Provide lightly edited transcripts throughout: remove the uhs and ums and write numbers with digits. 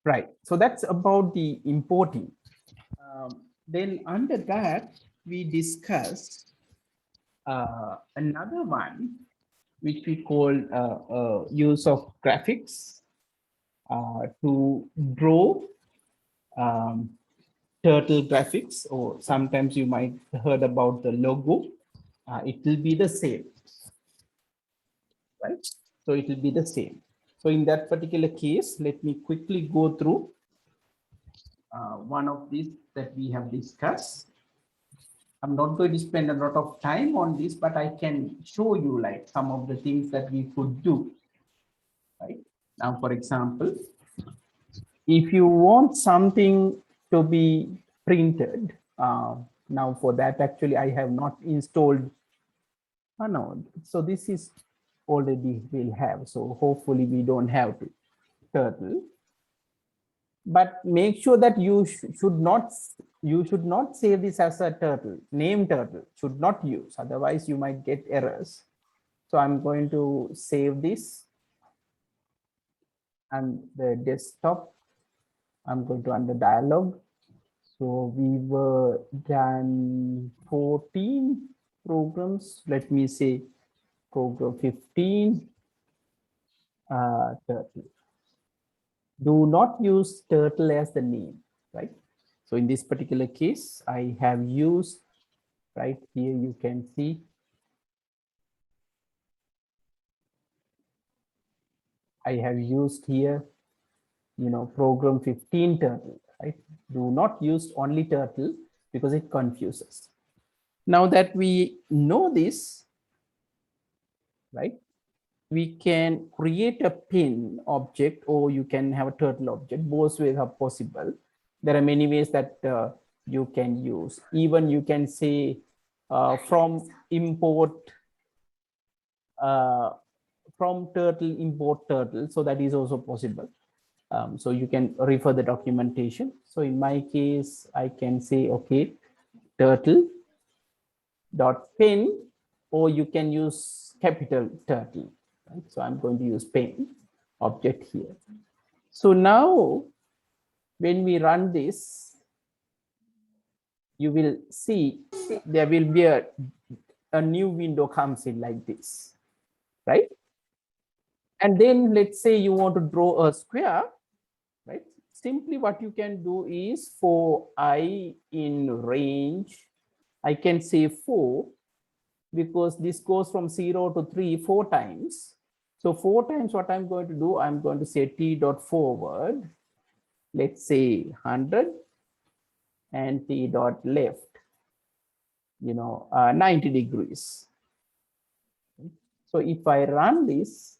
Right. So that's about the importing. Then under that, we discuss another one, which we call use of graphics to draw um, turtle graphics, or sometimes you might heard about the logo. It will be the same, right? So it will be the same. So in that particular case, let me quickly go through one of these that we have discussed. I'm not going to spend a lot of time on this, but I can show you like some of the things that we could do, right? Now, for example, if you want something to be printed, now for that, actually, I have not installed. Oh, no, so this is already will have. So hopefully we don't have to turtle. But make sure that you should not save this as a turtle, name turtle should not use, otherwise you might get errors. So I'm going to save this and the desktop. I'm going to under dialog. So we were done 14 programs. Let me say program 15 turtle. Do not use turtle as the name, right? So in this particular case, I have used, right here, you can see I have used here, program 15 turtle, right? Do not use only turtle because it confuses. Now that we know this, right, we can create a pin object, or you can have a turtle object. Both ways are possible. There are many ways that you can use. Even you can say from import, uh, from turtle, import turtle. So that is also possible. So you can refer the documentation. So in my case, I can say, okay, turtle dot pin, or you can use capital turtle. Right? So I'm going to use pin object here. So now when we run this, you will see there will be a new window comes in like this, right? And then let's say you want to draw a square, right? Simply what you can do is for I in range, I can say 4, because this goes from 0 to 3 4 times. So 4 times what I'm going to do, I'm going to say t dot forward, let's say 100, and t dot left, 90 degrees. So if I run this,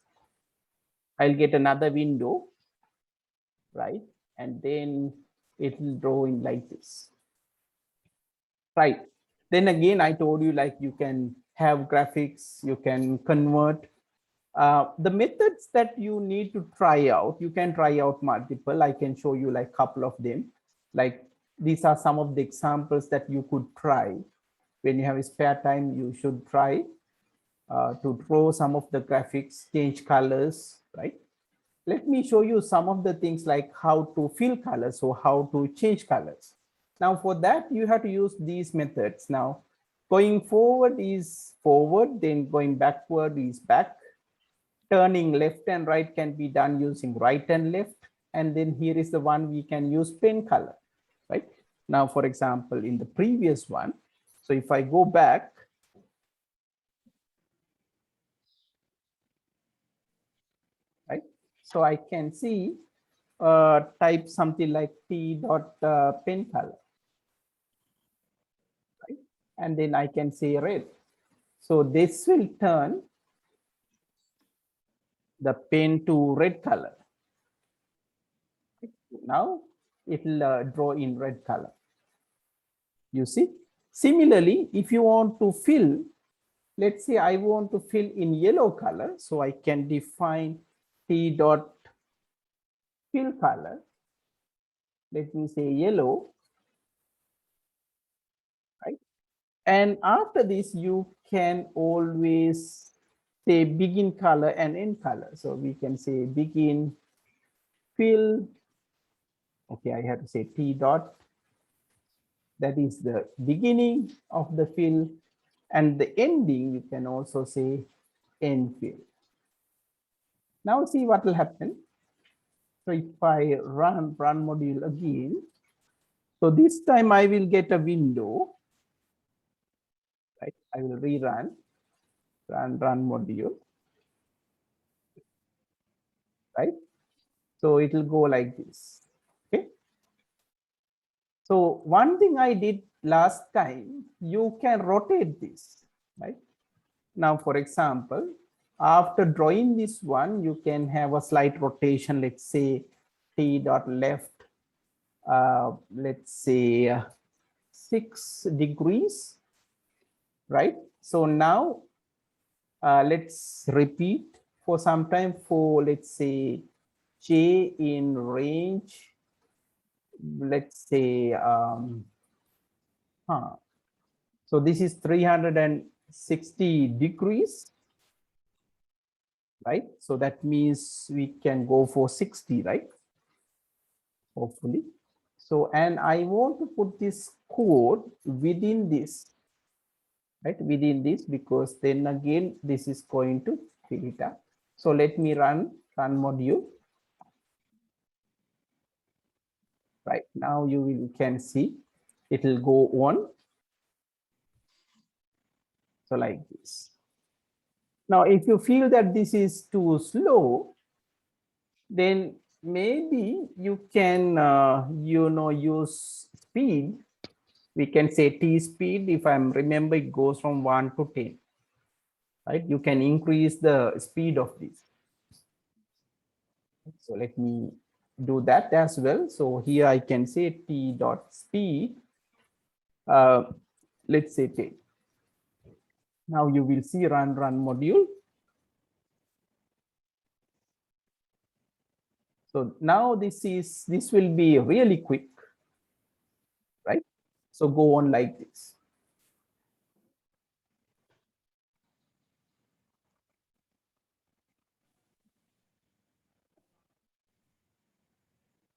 I'll get another window, right? And then it will draw in like this, right? Then again, I told you like you can have graphics, you can convert. The methods that you need to try out, you can try out multiple. I can show you like a couple of them. Like these are some of the examples that you could try. When you have a spare time, you should try to draw some of the graphics, change colors, right? Let me show you some of the things like how to fill colors, or how to change colors. Now for that, you have to use these methods. Now going forward is forward, then going backward is back. Turning left and right can be done using right and left. And then here is the one we can use pen color, right? Now, for example, in the previous one, so if I go back, right? So I can see type something like t dot pen color, right? And then I can say red. So this will turn the pen to red color. Now it will draw in red color. You see? Similarly, if you want to fill, let's say I want to fill in yellow color, so I can define t dot fill color. Let me say yellow, right? And after this, you can always say begin color and end color. So we can say begin fill Okay, I have to say T dot, that is the beginning of the fill, and the ending, you can also say end fill. Now see what will happen. So if I run module again, so this time I will get a window, right? I will rerun, run module, right? So it will go like this, okay? So one thing I did last time, you can rotate this, right? Now, for example, after drawing this one, you can have a slight rotation, let's say T dot left, let's say 6 degrees, right? So now let's repeat for some time for, let's say, J in range, let's say, so this is 360 degrees, right? So that means we can go for 60, right? Hopefully. So, and I want to put this code within this, right? Within this, because then again, this is going to fill it up. So let me run module. Right now you can see it will go on. So like this. Now, if you feel that this is too slow, then maybe you can, use speed. We can say T speed. If I'm remember, it goes from 1 to 10, right? You can increase the speed of this. So let me do that as well. So here I can say T dot speed, let's say 10. Now you will see run module. So now this will be really quick, right? So go on like this.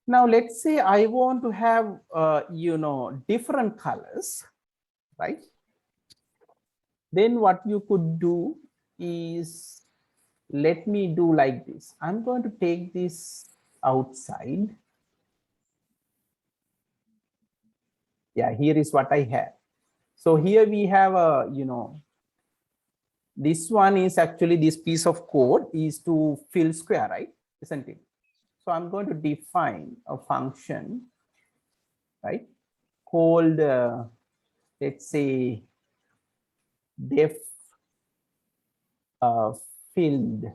Now let's say I want to have different colors, right? Then what you could do is, let me do like this. I'm going to take this outside. Yeah, here is what I have. So here we have a, this one is actually, this piece of code is to fill square, right? Isn't it? So I'm going to define a function, right, called, let's say, def filled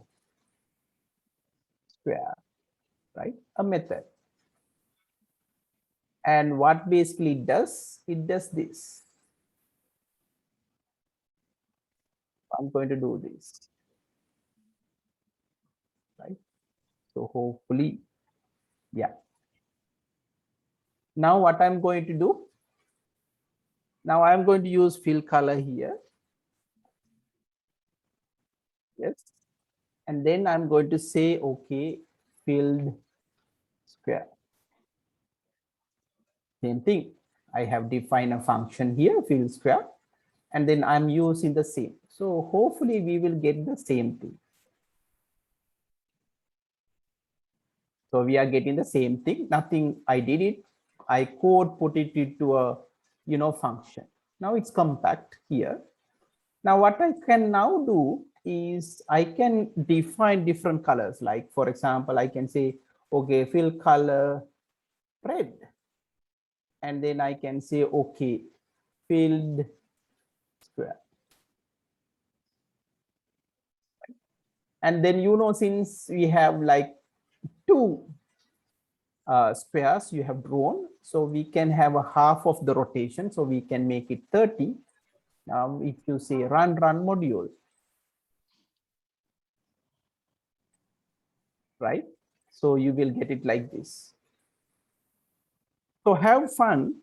square, right? A method. And what basically does, it does this. I'm going to do this, right? So hopefully, yeah. Now what I'm going to do, now I'm going to use fill color here. Yes. And then I'm going to say, okay, filled square. Same thing. I have defined a function here, fill square, and then I'm using the same. So hopefully we will get the same thing. So we are getting the same thing. Nothing, I did it. I put it into a, function. Now it's compact here. Now what I can now do is I can define different colors. Like for example, I can say, okay, fill color red. And then I can say, okay, filled square. And then, since we have like 2 squares you have drawn, so we can have a half of the rotation. So we can make it 30. Now, if you say run module, right? So you will get it like this. So have fun.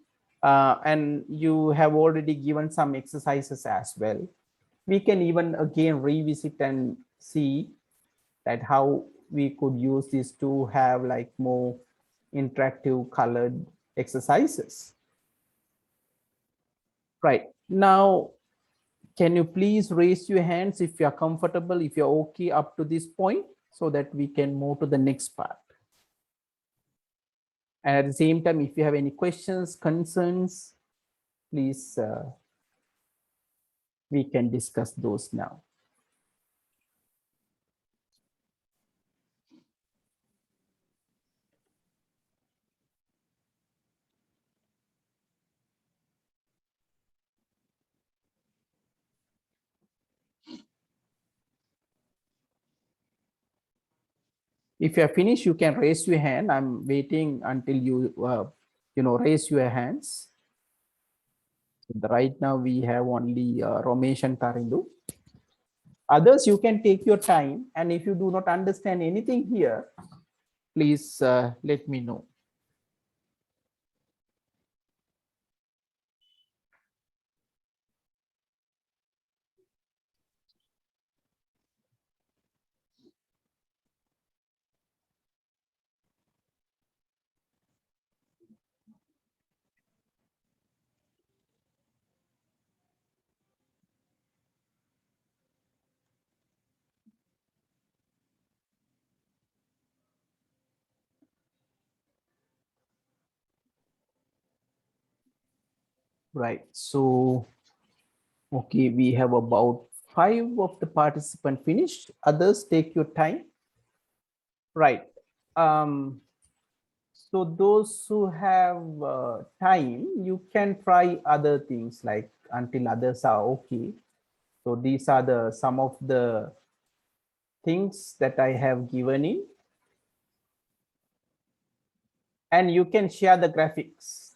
And you have already given some exercises as well. We can even again revisit and see that how we could use this to have like more interactive colored exercises. Right. Now, can you please raise your hands if you're comfortable, if you're okay up to this point, so that we can move to the next part. And at the same time, if you have any questions, concerns, please, we can discuss those now. If you are finished, you can raise your hand. I'm waiting until you, raise your hands. Right now, we have only Romesh and Tarindu. Others, you can take your time. And if you do not understand anything here, please let me know. Right. So, okay, we have about 5 of the participants finished. Others, take your time. Right. So those who have time, you can try other things like until others are okay. So these are the some of the things that I have given in, and you can share the graphics.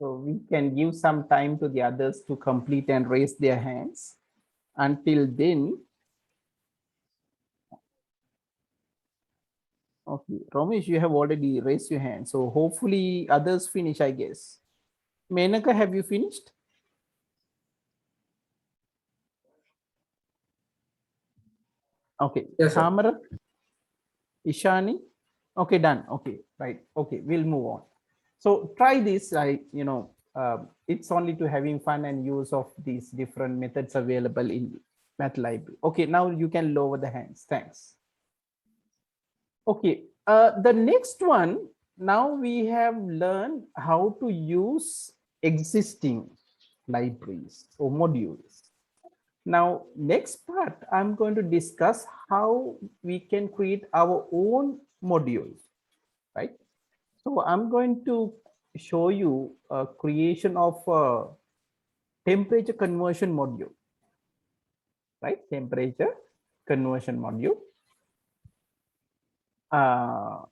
So we can give some time to the others to complete and raise their hands. Until then, okay, Ramesh, you have already raised your hand. So hopefully others finish, I guess. Menaka, have you finished? Okay, Yes, sir. Samara, Ishani. Okay, done. Okay, right. Okay, we'll move on. So try this. It's only to having fun and use of these different methods available in Math Library. Okay, now you can lower the hands. Thanks. Okay, the next one. Now we have learned how to use existing libraries or modules. Now, next part, I'm going to discuss how we can create our own module, right? So I'm going to show you a creation of a temperature conversion module, right? Temperature conversion module.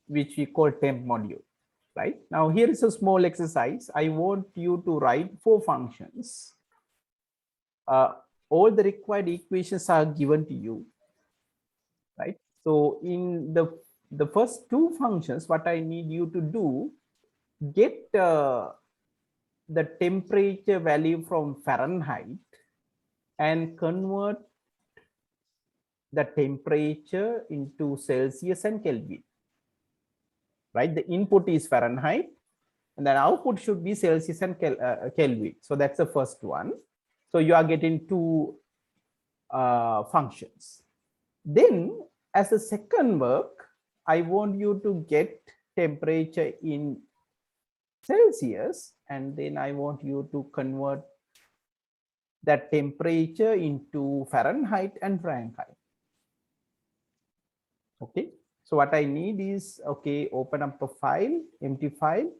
which we call temp module, right? Now here is a small exercise. I want you to write 4 functions. All the required equations are given to you, right? So in the first 2 functions, what I need you to do, get the temperature value from Fahrenheit and convert the temperature into Celsius and Kelvin, right? The input is Fahrenheit and then output should be Celsius and Kelvin. So that's the first one. So you are getting 2 functions. Then as a second work, I want you to get temperature in Celsius, and then I want you to convert that temperature into Fahrenheit and Fahrenheit. Okay, so what I need is, okay, open up a file, empty file,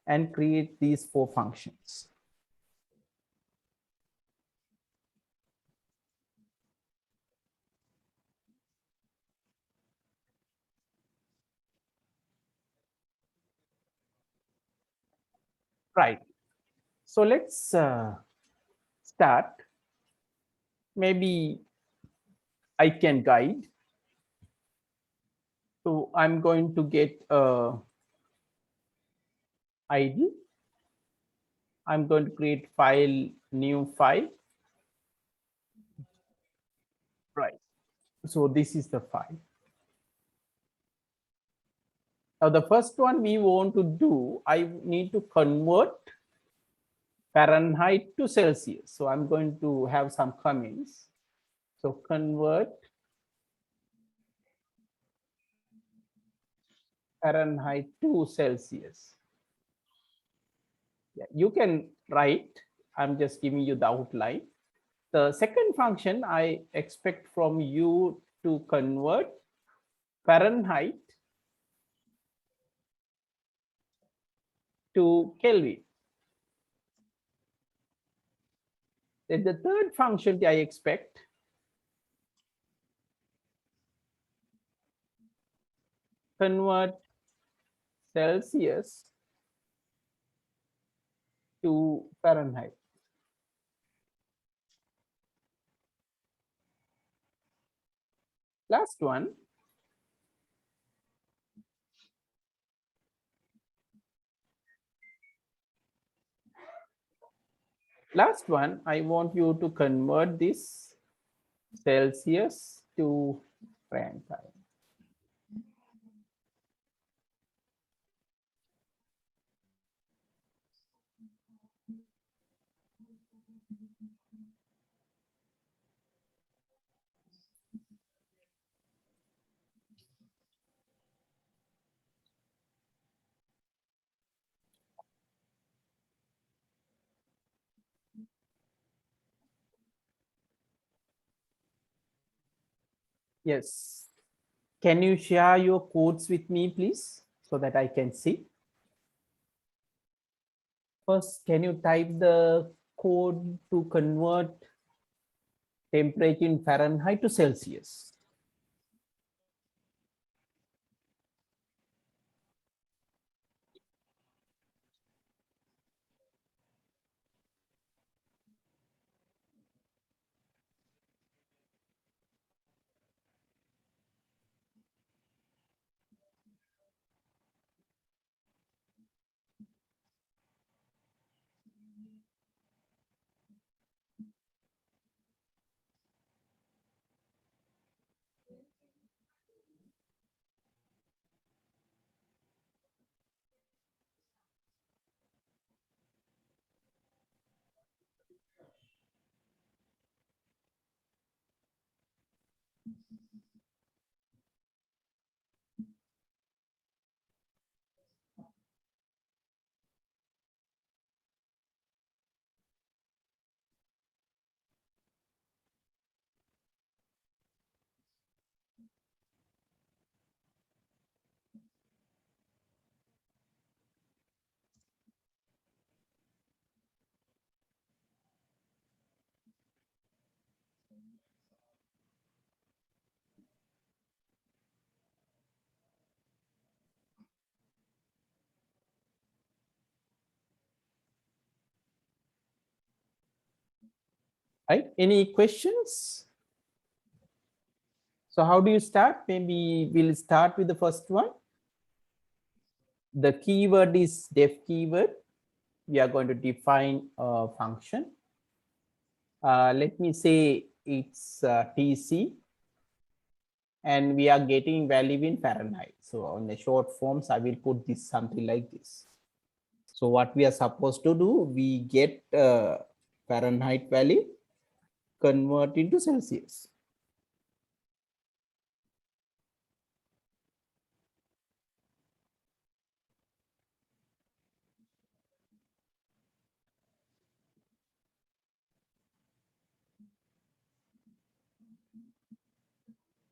and create these 4 functions. Right. So let's start. Maybe I can guide. So I'm going to get ID. I'm going to create file, new file. Right. So this is the file. Now the first one we want to do, I need to convert Fahrenheit to Celsius. So I'm going to have some comments. So convert Fahrenheit to Celsius. Yeah, you can write. I'm just giving you the outline. The second function I expect from you to convert Fahrenheit to Kelvin. Then the third function I expect convert Celsius to Fahrenheit. Last one, I want you to convert this Celsius to Fahrenheit. Yes. Can you share your codes with me, please, so that I can see? First, can you type the code to convert temperature in Fahrenheit to Celsius? right? Any questions? So how do you start? Maybe we'll start with the first one. The keyword is def keyword. We are going to define a function. Let me say it's TC, and we are getting value in Fahrenheit. So on the short forms, I will put this something like this. So what we are supposed to do, we get Fahrenheit value, convert into Celsius.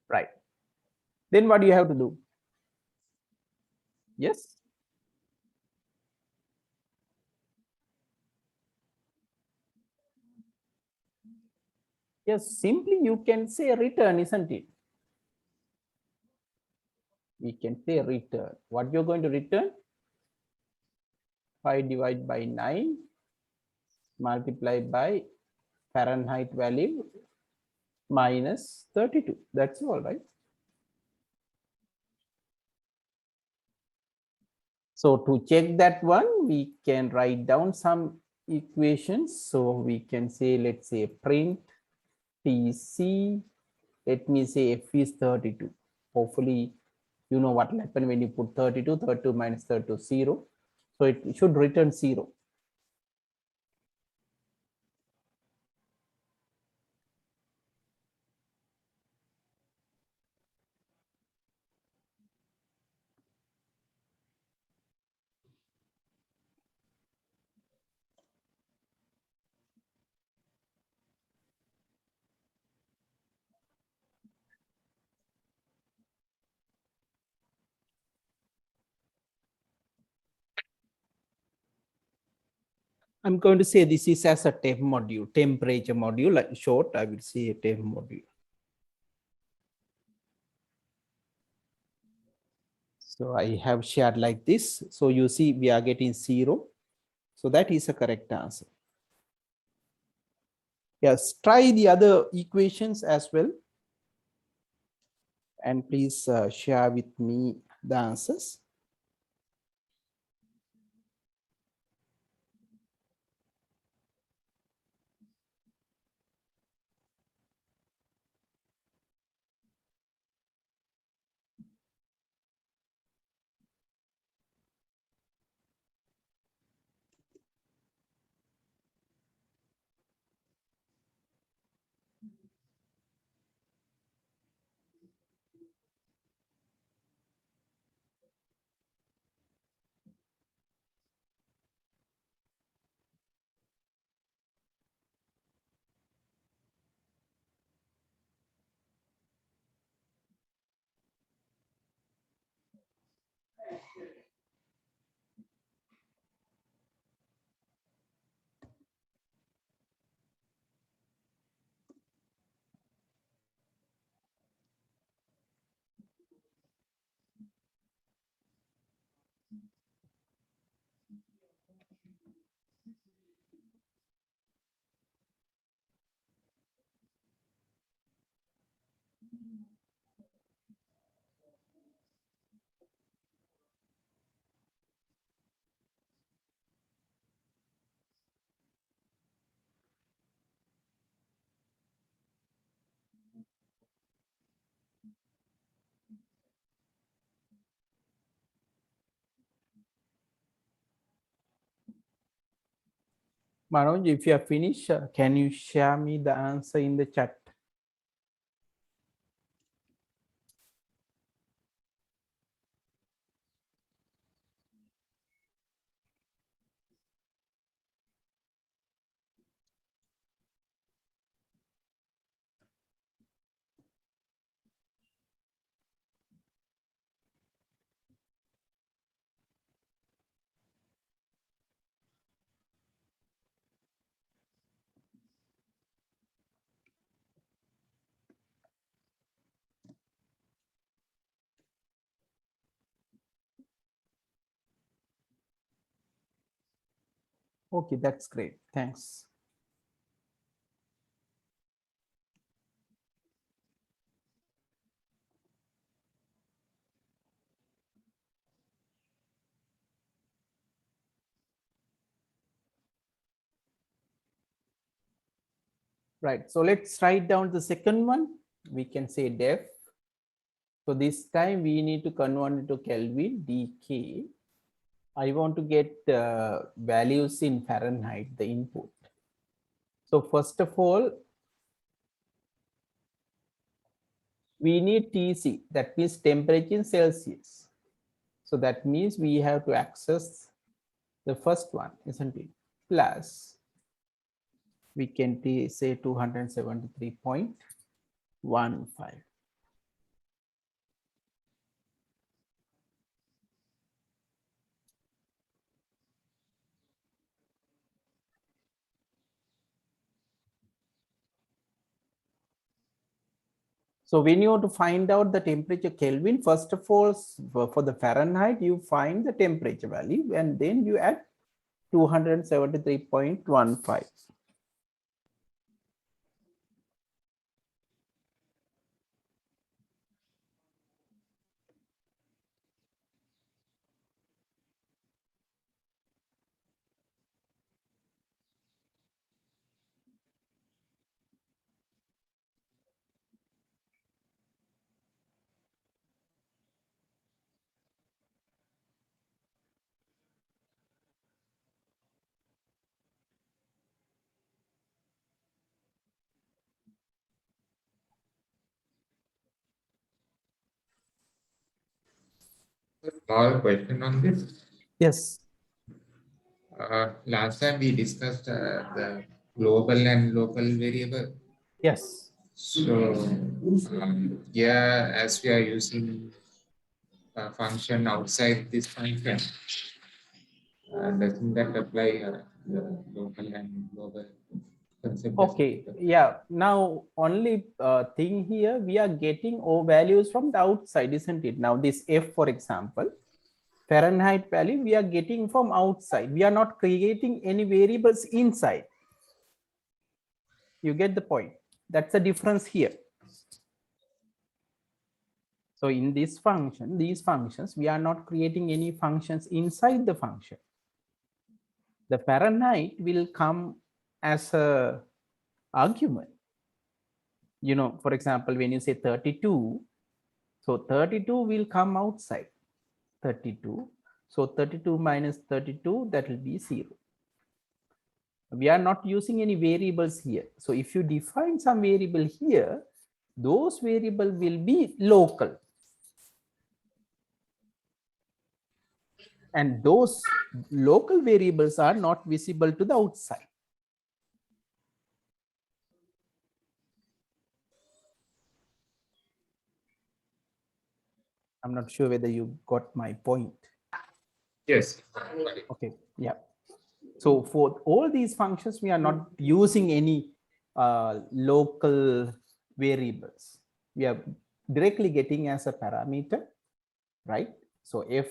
Right. Then what do you have to do? Yes. Yes, simply you can say return, isn't it? We can say return. What you're going to return? 5 divided by 9 multiplied by Fahrenheit value minus 32. That's all, right? So to check that one, we can write down some equations. So we can say, let's say print TC, let me say F is 32. Hopefully, you know what will happen when you put 32, 32 minus 32, 0. So it should return 0. I'm going to say this is as a temp module, temperature module, like short, I will say a temp module. So I have shared like this. So you see we are getting 0. So that is a correct answer. Yes, try the other equations as well. And please share with me the answers. Manoj, if you are finished, can you share me the answer in the chat? Okay, that's great. Thanks. Right. So let's write down the second one. We can say def. So this time we need to convert it to Kelvin, dk. I want to get values in Fahrenheit, the input. So first of all, we need TC, that means temperature in Celsius. So that means we have to access the first one, isn't it? Plus, we can say 273.15. So when you want to find out the temperature Kelvin, first of all, for the Fahrenheit, you find the temperature value and then you add 273.15. Small question on this. Yes. Last time we discussed the global and local variable. Yes. So, yeah, as we are using a function outside this function, doesn't that apply the local and global concept? Doesn't Okay. it apply? Yeah. Now, only thing here, we are getting O values from the outside, isn't it? Now, this F, for example, Fahrenheit value, we are getting from outside. We are not creating any variables inside. You get the point. That's the difference here. So in this function, these functions, we are not creating any functions inside the function. The Fahrenheit will come as a argument. You know, for example, when you say 32, so 32 will come outside 32. So 32 minus 32, that will be 0. We are not using any variables here. So if you define some variable here, those variable will be local. And those local variables are not visible to the outside. I'm not sure whether you got my point. Yes. Okay, yeah. So for all these functions, we are not using any local variables. We are directly getting as a parameter, right? So if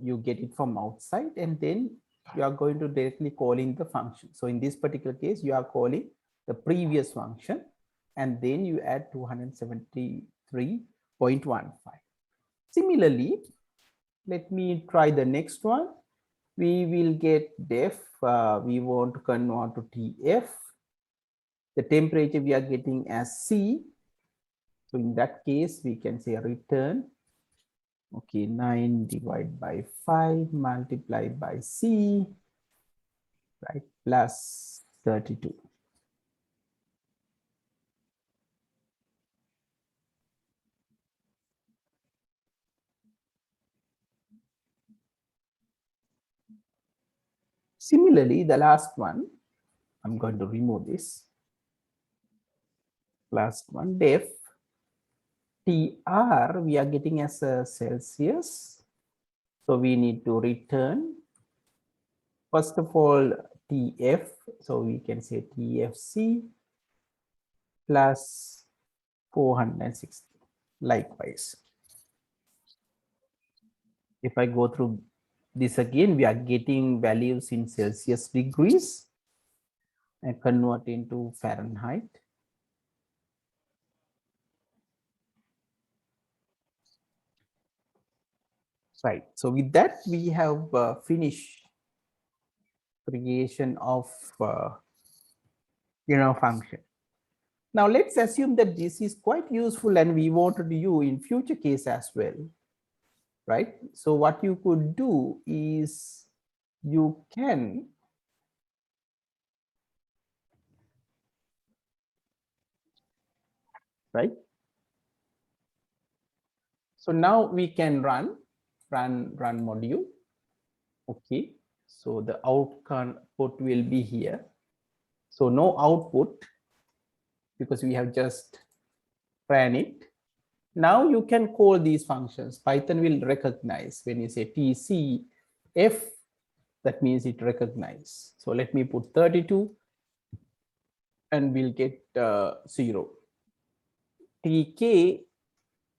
you get it from outside and then you are going to directly call in the function. So in this particular case, you are calling the previous function and then you add 273.15. Similarly, let me try the next one. We will get def, we want to convert to TF. The temperature we are getting as C. So in that case, we can say return. Okay, 9 divided by 5 multiplied by C, right, plus 32. Similarly, the last one, I'm going to remove this. Last one, def TR, we are getting as a Celsius. So we need to return, first of all, TF. So we can say TFC plus 460. Likewise, if I go through this again, we are getting values in Celsius degrees and convert into Fahrenheit. Right. So with that, we have finished creation of function. Now let's assume that this is quite useful and we wanted you in future case as well, right? So what you could do is you can right. So now we can run module. Okay, so the output will be here. So no output because we have just ran it. Now you can call these functions. Python will recognize when you say tcf, that means it recognizes. So let me put 32 and we'll get 0. tk,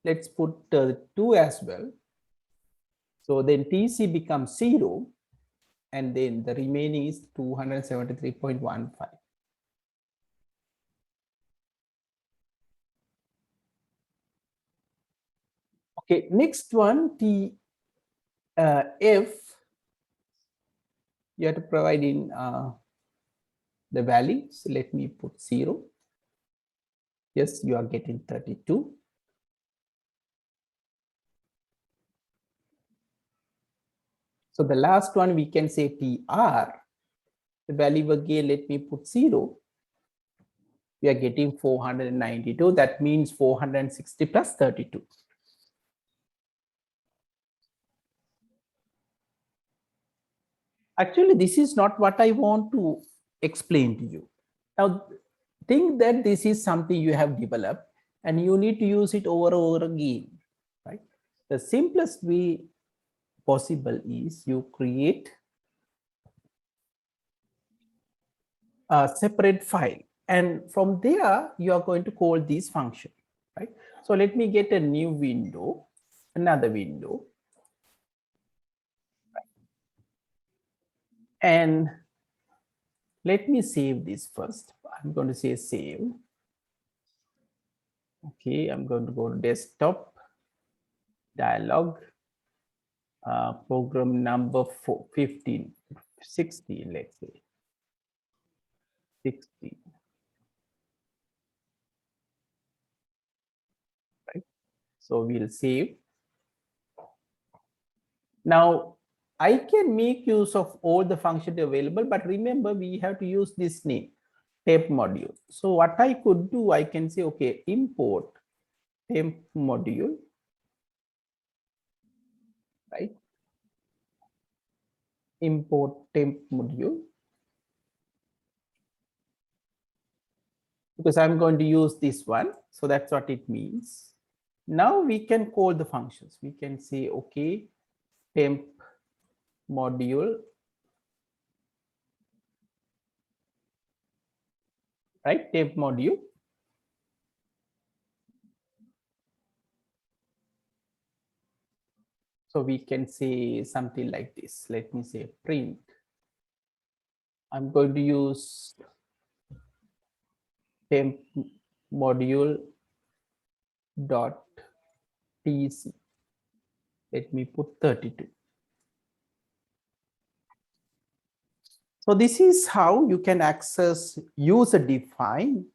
let's put 2 as well. So then tc becomes 0 and then the remaining is 273.15. Okay, next one, f, you have to provide in the value. So let me put 0. Yes, you are getting 32. So the last one we can say tr, the value again, let me put 0. We are getting 492. That means 460 plus 32. Actually, this is not what I want to explain to you. Now, think that this is something you have developed and you need to use it over and over again, right? The simplest way possible is you create a separate file and from there you are going to call this function, right? So let me get a new window, another window, and let me save this first. I'm going to say save. Okay, I'm going to go to desktop, dialog, program number 15, 16, let's say 16, right? So we'll save. Now I can make use of all the functions available, but remember we have to use this name, temp module. So what I could do, I can say, okay, import temp module, right? Import temp module, because I'm going to use this one. So that's what it means. Now we can call the functions. We can say, okay, temp module, right? Temp module. So we can say something like this. Let me say print. I'm going to use temp module dot tc. Let me put 32. So this is how you can access user defined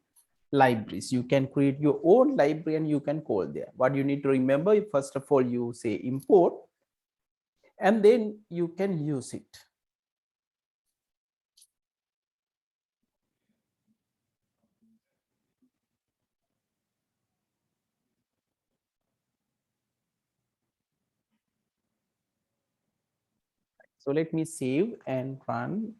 libraries. You can create your own library and you can call there. What you need to remember, first of all, you say import and then you can use it. So let me save and run.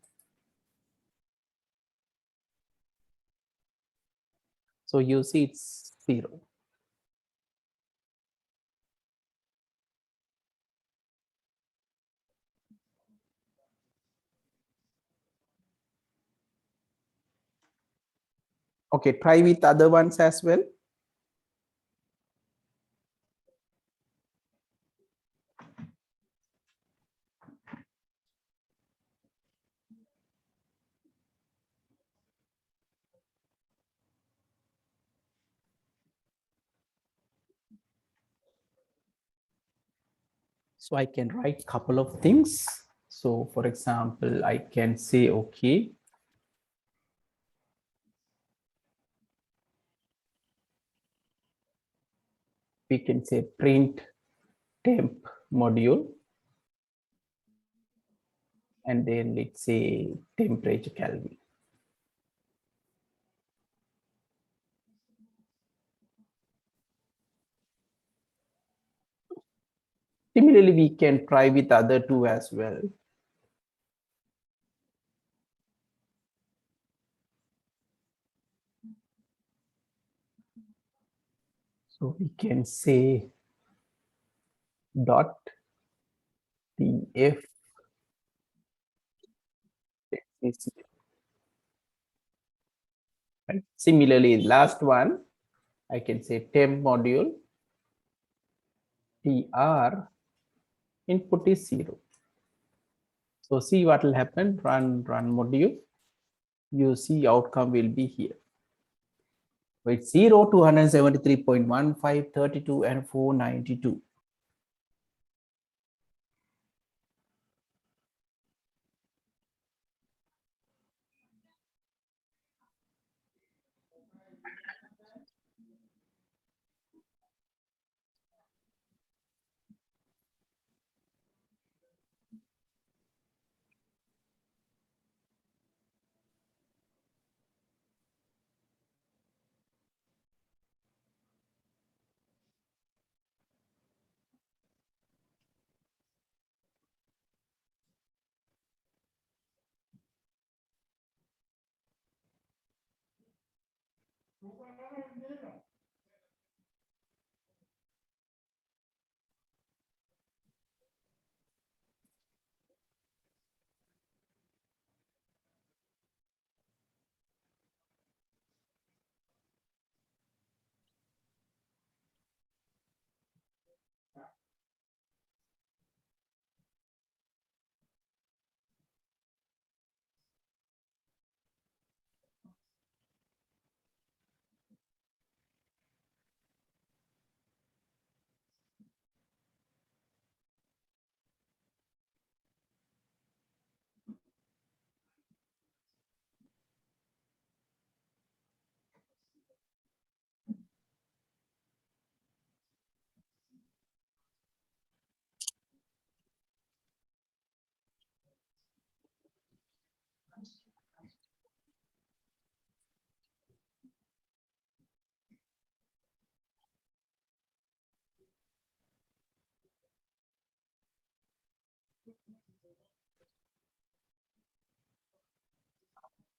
So you see it's 0. Okay, try with other ones as well. So I can write a couple of things. So for example, I can say, okay, we can say print temp module, and then let's say temperature Kelvin. Similarly, we can try with other two as well. So we can say dot tf is, right? Similarly, last one, I can say temp module tr input is 0. So see what will happen, run module, you see outcome will be here. With 0, 273.15, 32, and 492.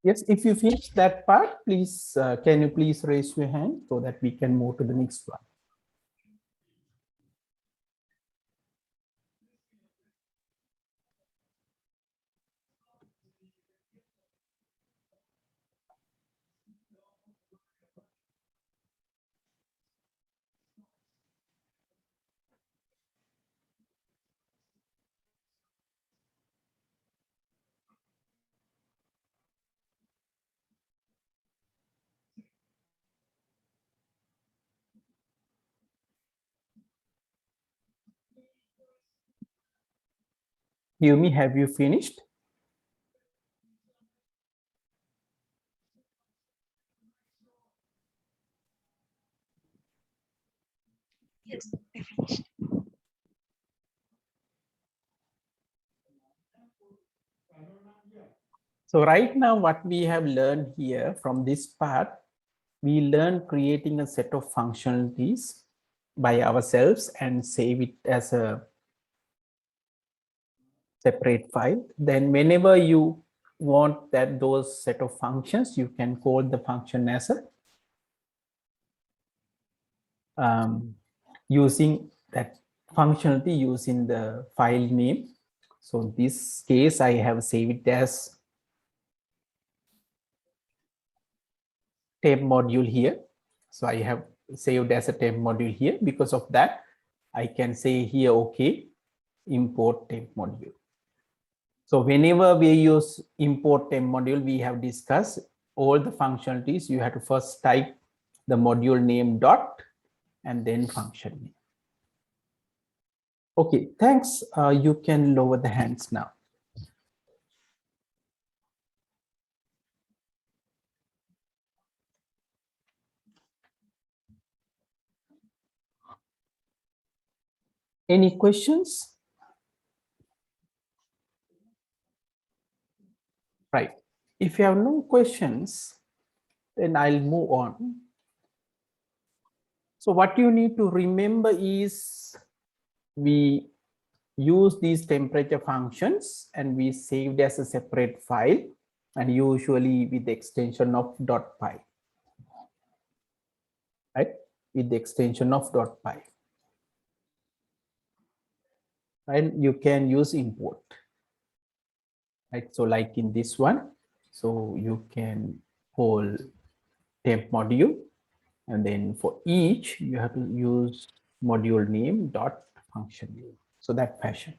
Yes, if you finish that part, please, can you please raise your hand so that we can move to the next one. Yumi, have you finished? Yes, I finished. So right now, what we have learned here from this part, we learned creating a set of functionalities by ourselves and save it as a separate file. Then whenever you want that those set of functions, you can call the function as a using that functionality using the file name. So in this case, I have saved it as temp module here. So I have saved as a temp module here. Because of that, I can say here, okay, import temp module. So whenever we use import temp module, we have discussed all the functionalities. You have to first type the module name dot and then function name. Okay, thanks. You can lower the hands now. Any questions? Right. If you have no questions, then I'll move on. So what you need to remember is we use these temperature functions and we saved as a separate file and usually with the extension of .py, right? With the extension of .py. And you can use import, right? So like in this one, so you can call temp module, and then for each you have to use module name dot function name. So that fashion.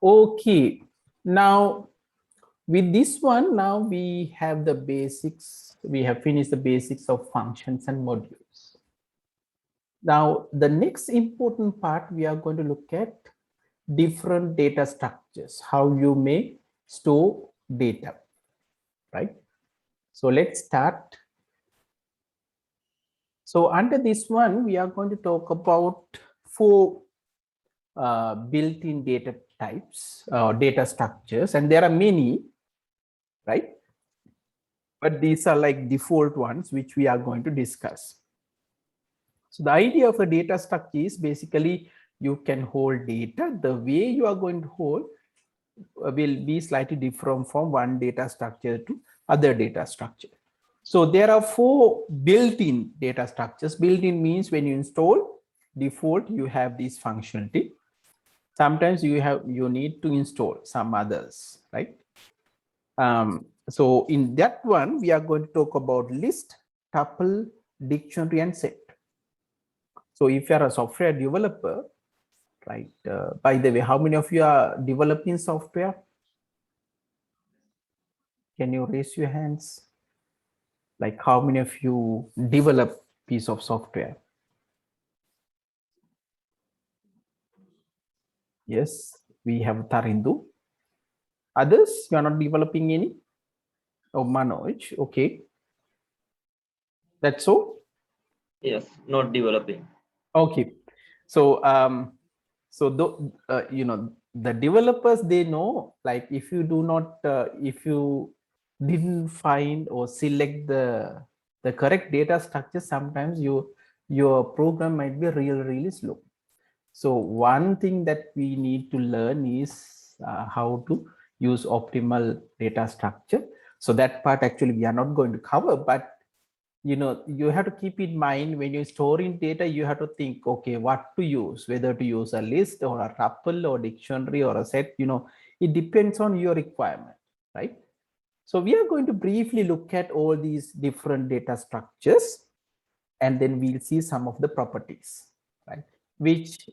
Okay, now with this one, now we have the basics. We have finished the basics of functions and modules. Now the next important part, we are going to look at different data structures, how you may store data, right? So let's start. So under this one, we are going to talk about 4 built-in data types, data structures, and there are many, right? But these are like default ones, which we are going to discuss. So the idea of a data structure is basically you can hold data. The way you are going to hold will be slightly different from one data structure to other data structure. So there are 4 built-in data structures. Built-in means when you install default, you have this functionality. Sometimes you need to install some others, right? So in that one, we are going to talk about list, tuple, dictionary, and set. So if you are a software developer, right? By the way, how many of you are developing software? Can you raise your hands? Like how many of you develop piece of software? Yes, we have Tarindu. Others, you are not developing any? Oh, Manoj, okay. That's so? Yes, not developing. Okay. So, you know, the developers, they know, like if you do not, if you didn't find or select the correct data structure, sometimes your program might be really slow. So one thing that we need to learn is how to use optimal data structure. So that part actually we are not going to cover, but you know, you have to keep in mind when you're storing data, you have to think, okay, what to use, whether to use a list or a tuple or dictionary or a set, you know, it depends on your requirement, right? So we are going to briefly look at all these different data structures, and then we'll see some of the properties, right, which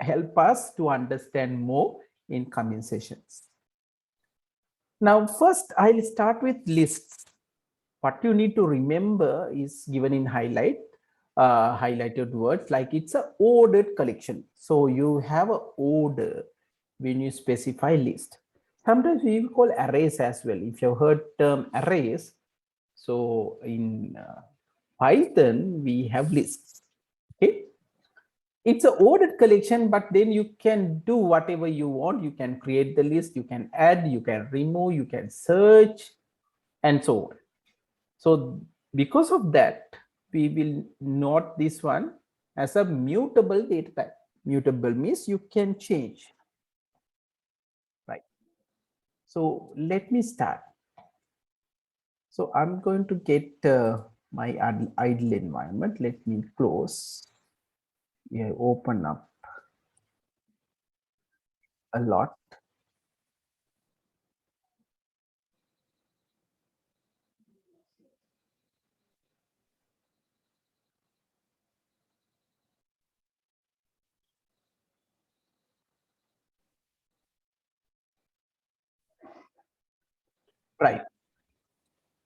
help us to understand more in coming sessions. Now, first, I'll start with lists. What you need to remember is given in highlighted words, like it's a ordered collection. So you have an order when you specify list. Sometimes we call arrays as well. If you've heard term arrays, so in Python, we have lists. Okay. It's an ordered collection, but then you can do whatever you want. You can create the list, you can add, you can remove, you can search, and so on. So because of that, we will note this one as a mutable data type. Mutable means you can change, right? So let me start. So I'm going to get my idle environment. Let me close. Yeah, open up a lot. Right.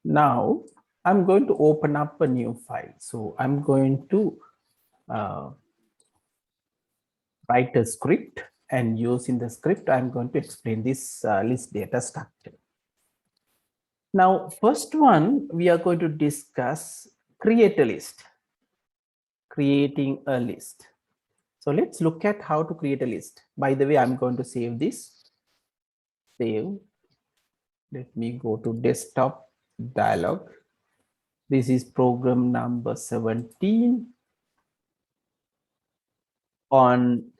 Now I'm going to open up a new file. So I'm going to write a script, and using the script, I'm going to explain this list data structure. Now, first one, we are going to discuss create a list, creating a list. So let's look at how to create a list. By the way, I'm going to save this. Save. Let me go to desktop dialog. This is program number 17 on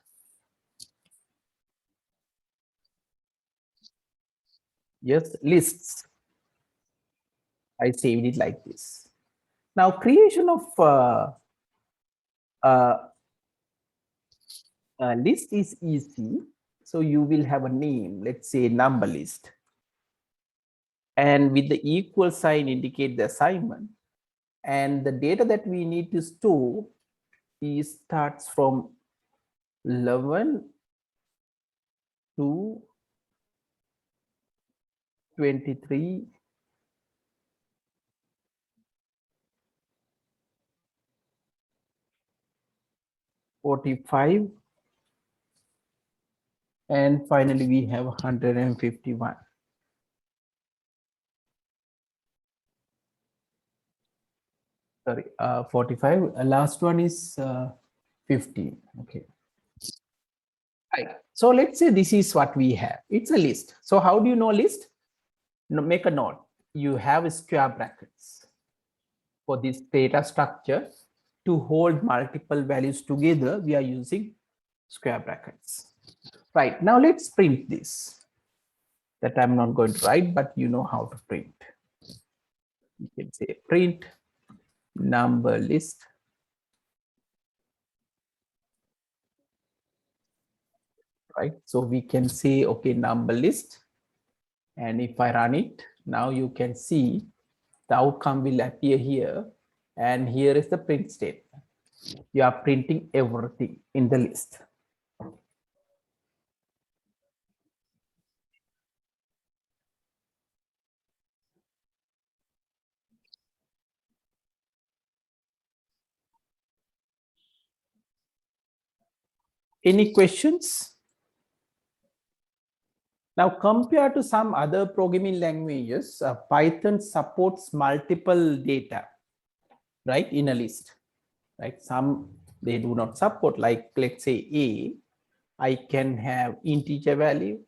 lists. I saved it like this. Now creation of list is easy. So you will have a name, let's say number list. And with the equal sign indicate the assignment. And the data that we need to store is starts from 11 to 23, 45, and finally we have 151. Sorry, 45. Last one is 15. Okay. Right. So let's say this is what we have. It's a list. So how do you know list? Make a note. You have square brackets for this data structure. To hold multiple values together, we are using square brackets. Right. Now let's print this. That I'm not going to write, but you know how to print. You can say print number list. Right. So we can say, okay, number list. And if I run it, now you can see the outcome will appear here. And here is the print statement. You are printing everything in the list. Any questions? Now, compared to some other programming languages, Python supports multiple data, right, in a list, right? Some they do not support, like let's say A, I can have integer value,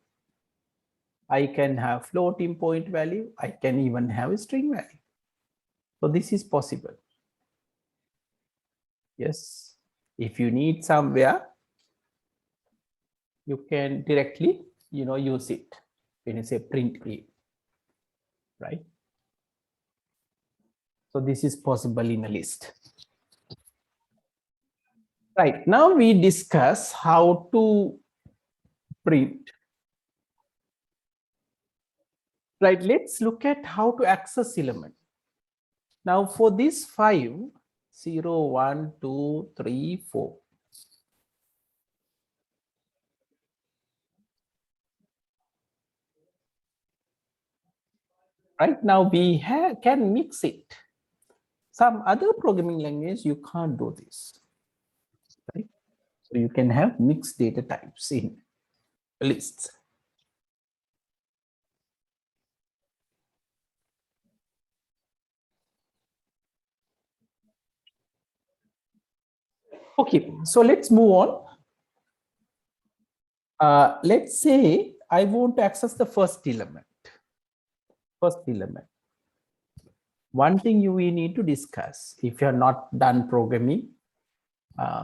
I can have floating point value, I can even have a string value. So this is possible. Yes, if you need somewhere, you can directly, use it when you say print A, right? So this is possible in a list. Right, now we discuss how to print. Right, let's look at how to access element. Now for this 5, 0, 1, 2, 3, 4. Right, now we can mix it. Some other programming language, you can't do this. Right? So you can have mixed data types in lists. Okay, so let's move on. Let's say I want to access the first element. One thing we need to discuss if you're not done programming.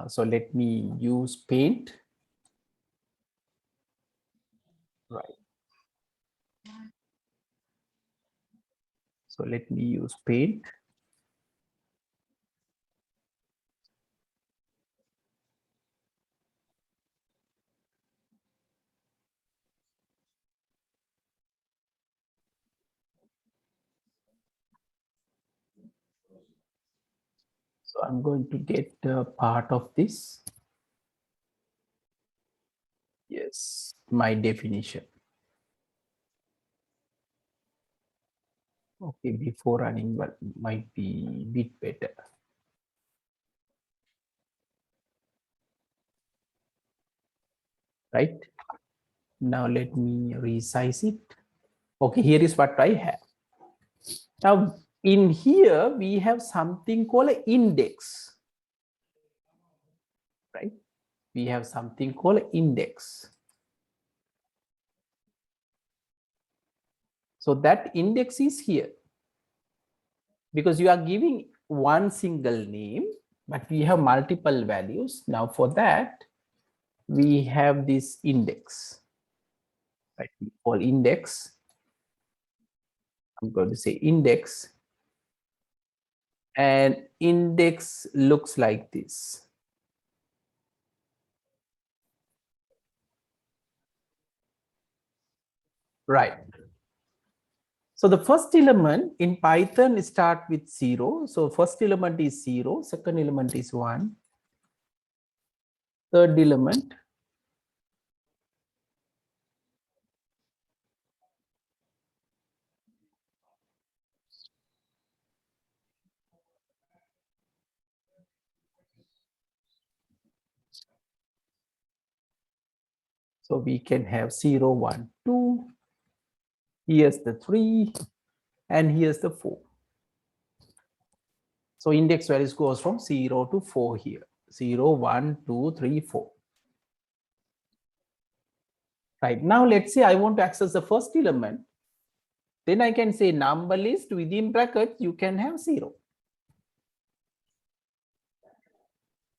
So let me use paint. Right. So let me use paint. So I'm going to get part of this. Yes, my definition. Okay, before running, but might be a bit better. Right. Now let me resize it. Okay, here is what I have. Now in here, we have something called an index. Right. we have something called index. So that index is here because you are giving one single name, but we have multiple values. Now for that, we have this index, right? We call index. I'm going to say index, and index looks like this. Right. So the first element in Python start with 0. So first element is 0, second element is 1, third element so we can have 0, 1, 2. Here's the 3, and here's the 4. So index values goes from 0 to 4 here. 0, 1, 2, 3, 4. Right. Now let's say I want to access the first element. Then I can say number list within brackets, you can have 0.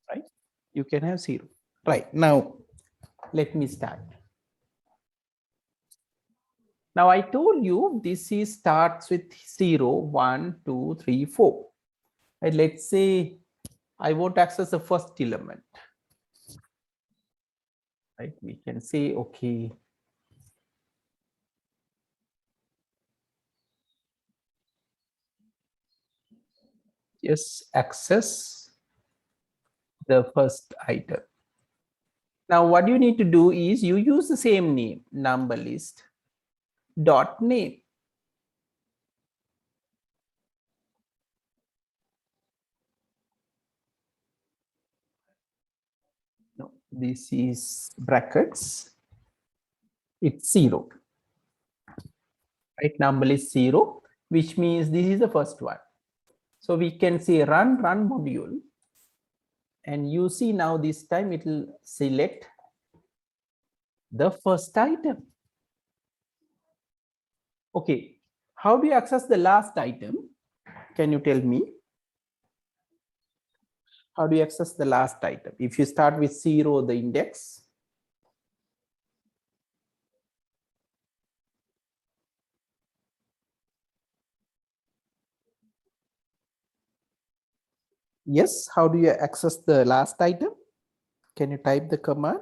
Right? You can have 0. Right. Now let me start. Now I told you this is starts with 0, 1, 2, 3, 4. And let's say I want to access the first element. Right? We can say, okay, just access the first item. Now what you need to do is you use the same name, number list dot name. No, this is brackets. It's 0. Right? Number list 0, which means this is the first one. So we can say run module. And you see now this time it will select the first item. Okay, how do you access the last item? Can you tell me? How do you access the last item? If you start with 0, the index. Yes, how do you access the last item? Can you type the command?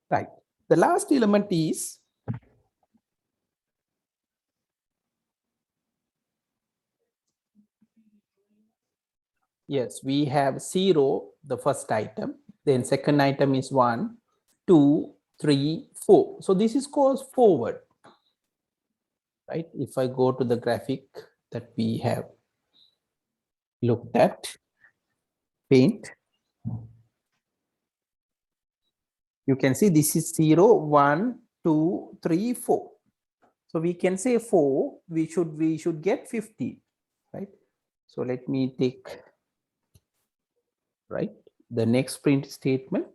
Right. The last element is yes, we have 0, the first item, then second item is 1, 2, 3, 4. So this is called forward, right? If I go to the graphic that we have looked at, paint, you can see this is 0, 1, 2, 3, 4. So we can say 4, we should get 50, right? So let me take, right, the next print statement.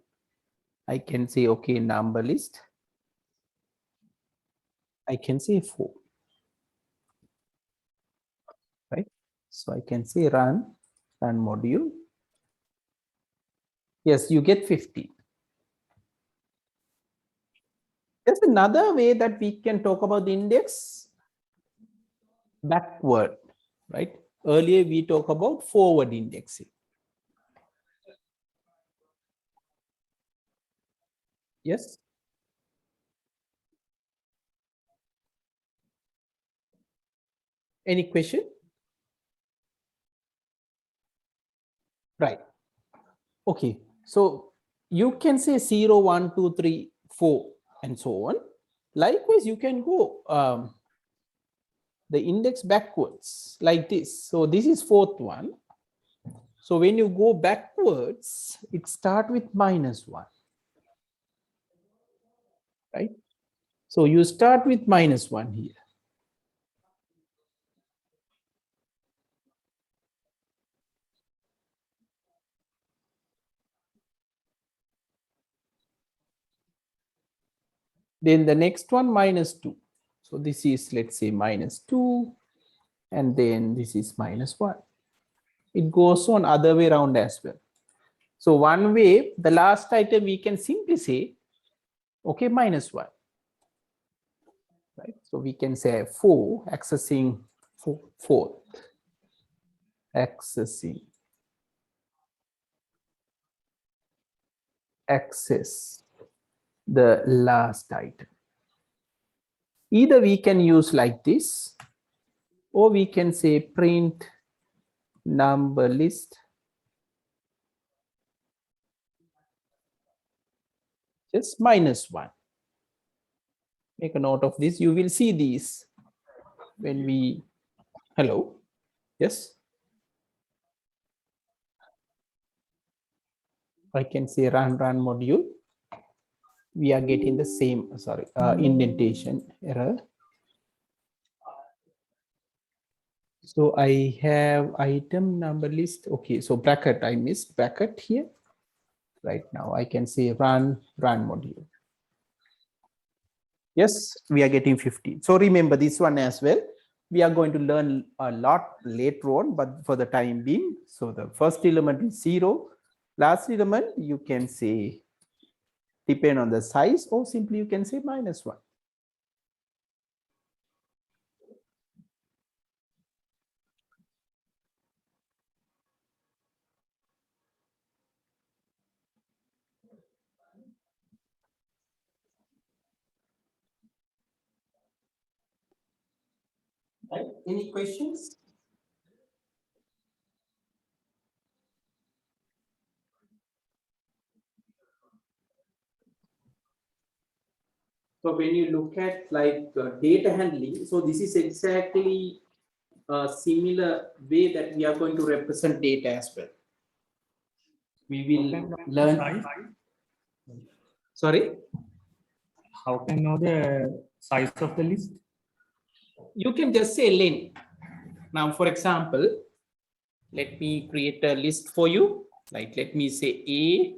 I can say, okay, number list. I can say 4, right? So I can say run module. Yes, you get 50. There's another way that we can talk about the index backward, right? Earlier we talk about forward indexing. Yes. Any question? Right. Okay. So you can say 0, 1, 2, 3, 4, and so on. Likewise, you can go the index backwards like this. So this is fourth one. So when you go backwards, it start with -1, right? So you start with -1 here. Then the next one -2. So this is, let's say, -2, and then this is -1. It goes on other way around as well. So one way, the last item, we can simply say, okay, -1, right? So we can say 4 accessing 4th, accessing, access the last item. Either we can use like this, or we can say print number list just -1. Make a note of this. You will see these when we, hello, yes, I can say run module. We are getting the same, sorry, indentation error. So I have item number list. Okay, so bracket, I missed bracket here. Right now I can say run module. Yes, we are getting 15. So remember this one as well. We are going to learn a lot later on, but for the time being, so the first element is 0. Last element, you can say depend on the size, or simply you can say -1. Right. Any questions? So when you look at like data handling, so this is exactly a similar way that we are going to represent data as well. We will learn. Sorry, How can know the size of the list? you can just say len. Now, for example, let me create a list for you. Like, let me say A.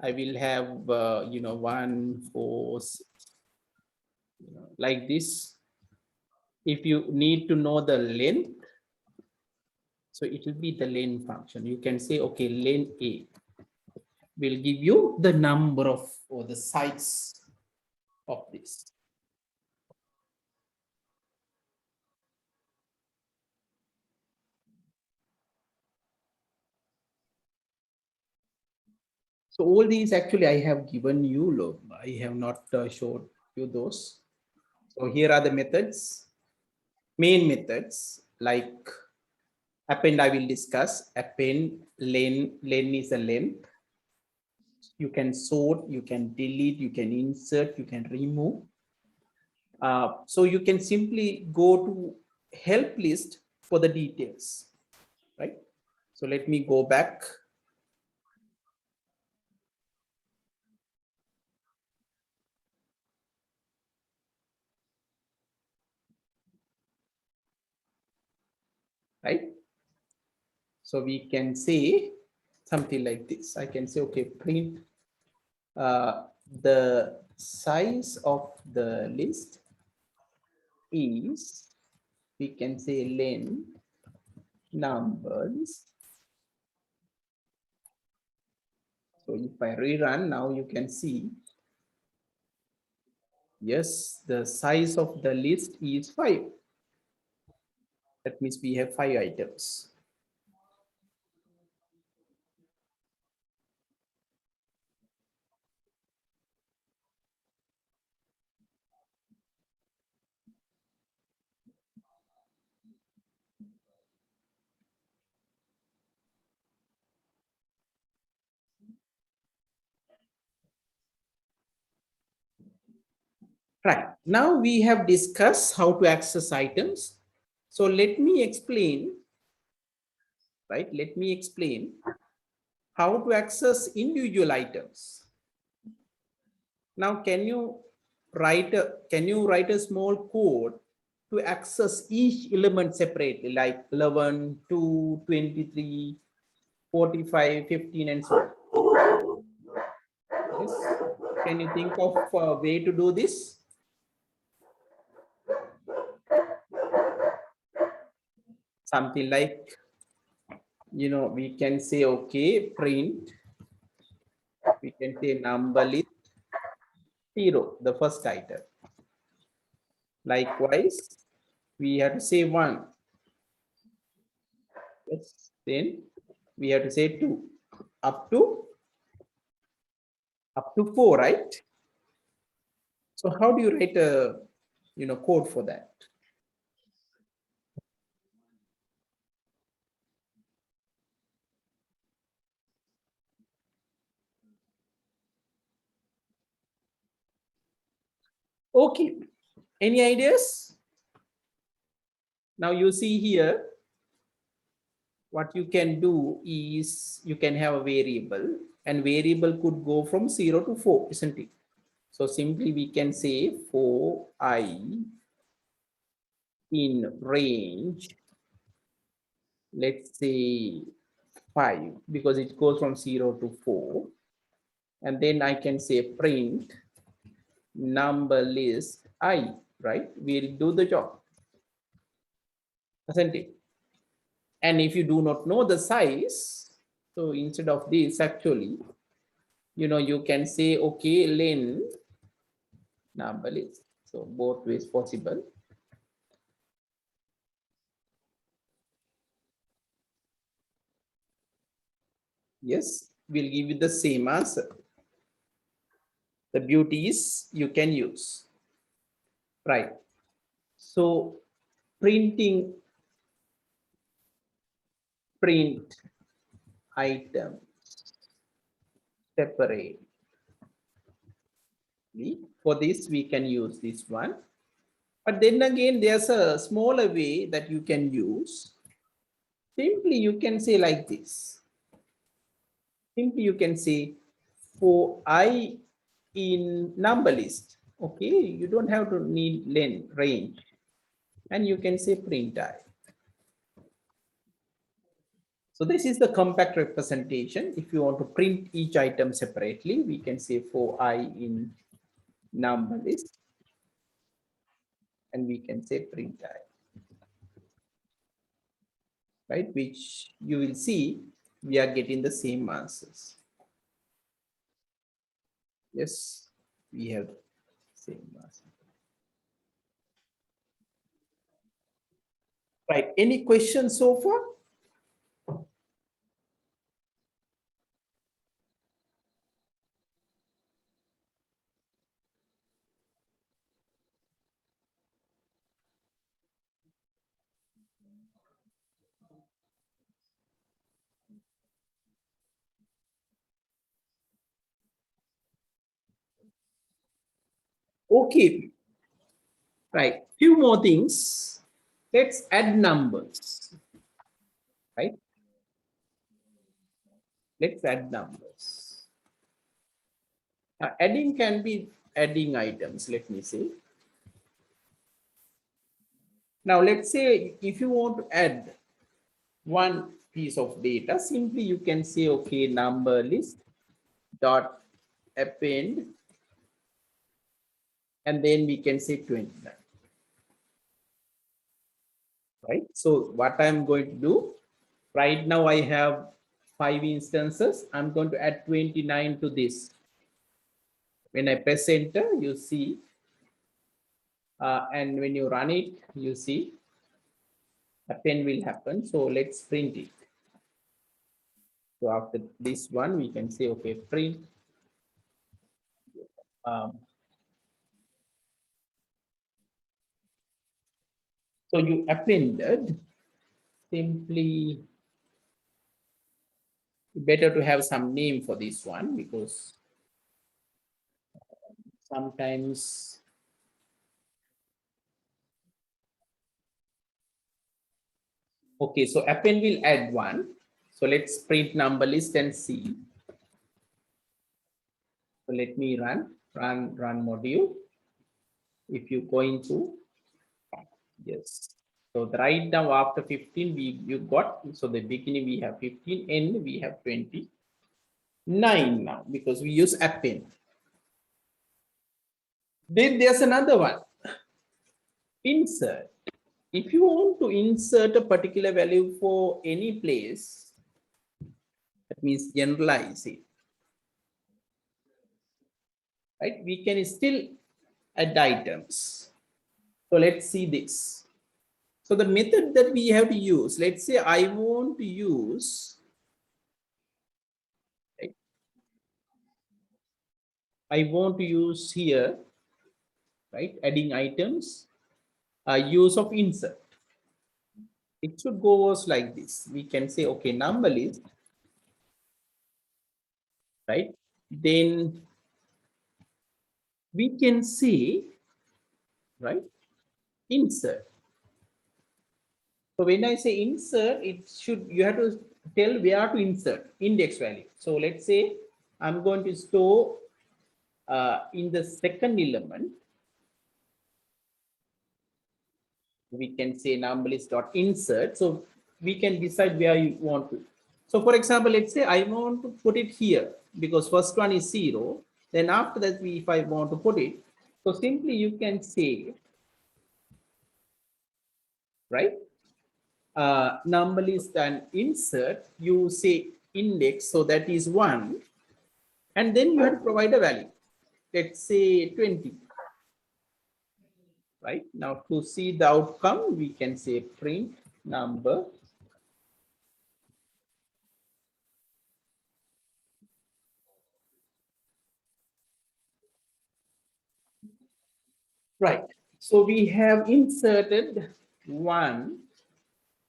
I will have, 1, 4, 6, like this. If you need to know the length, so it will be the len function. You can say, okay, len A will give you the number of, or the size of this. So all these actually I have given you, I have not showed you those. So here are the methods, main methods, like append I will discuss. Append, len is a length. You can sort, you can delete, you can insert, you can remove. So you can simply go to help list for the details, right? So let me go back. Right? So we can say something like this. I can say, okay, print the size of the list is, we can say len numbers. So if I rerun now, you can see, yes, the size of the list is 5. That means we have 5 items. Right. Now we have discussed how to access items. So let me explain, right? Let me explain how to access individual items. Now, can you write a small code to access each element separately, like 11, 2, 23, 45, 15, and so on? Yes. Can you think of a way to do this? Something like, we can say, okay, print, we can say number list 0, the first item. Likewise, we have to say 1. Yes. Then we have to say 2 up to 4, right? So how do you write a code for that? Okay, any ideas? Now you see here, what you can do is you can have a variable, and variable could go from 0 to 4, isn't it? So simply we can say for I in range, let's say 5, because it goes from 0 to 4. And then I can say print number list I, right? We'll do the job, isn't it? And if you do not know the size, so instead of this, actually, you can say, okay, len number list. So both ways possible. Yes, we'll give you the same answer. The beauty is you can use, right? So printing print item separate. For this, we can use this one. But then again, there's a smaller way that you can use. Simply, you can say like this. Simply, you can say for I in number list. Okay, you don't have to need len range. And you can say print I. So this is the compact representation. If you want to print each item separately, we can say for I in number list. And we can say print I. Right, which you will see we are getting the same answers. Yes, we have same answer. Right, any questions so far? Okay, right, few more things. Let's add numbers, right? Let's add numbers. Now, adding can be adding items, let me say. Now, let's say if you want to add one piece of data, simply you can say, okay, number list dot append, and then we can say 29. Right? So what I'm going to do, right now I have 5 instances. I'm going to add 29 to this. When I press enter, you see, and when you run it, you see append will happen. So let's print it. So after this one, we can say, okay, print. So you appended, simply better to have some name for this one, because sometimes Okay, so append will add 1. So let's print number list and see. So let me run module. If you go into, yes. So the right now after 15 you got, so the beginning we have 15, end we have 29 now because we use append. Then there's another one, insert. If you want to insert a particular value for any place, that means generalize it, right? We can still add items. So let's see this. So the method that we have to use, let's say I want to use, right? I want to use here, right? Adding items, use of insert. It should go as like this. We can say, okay, number list, right? Then we can say, right? Insert. So when I say insert, it should, you have to tell where to insert index value. So let's say I'm going to store in the second element. We can say number list dot insert. So we can decide where you want to. So for example, let's say I want to put it here because first one is 0. Then after that, if I want to put it, so simply you can say, right? Number list and insert, you say index, so that is 1, and then you have to provide a value, let's say 20. Right now, to see the outcome, we can say print number, right? So we have inserted 1,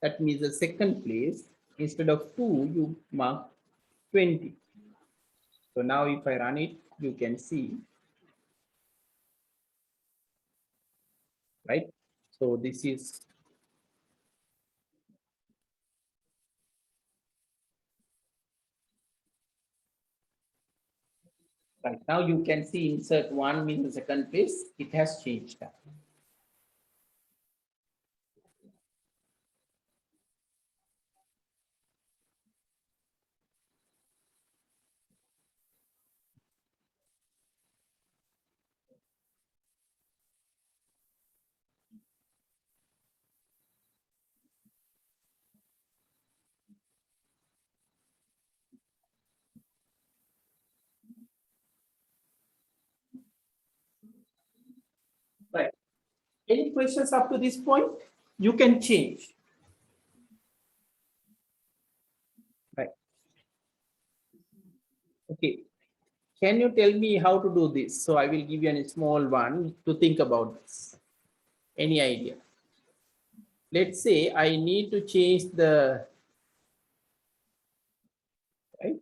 that means the second place. Instead of 2, you mark 20. So now if I run it, you can see, right? So this is, right now you can see insert 1 means the second place, it has changed that. Right. Any questions up to this point? You can change. Right. Okay. Can you tell me how to do this? So I will give you a small one to think about this. Any idea? Let's say I need to change the, right,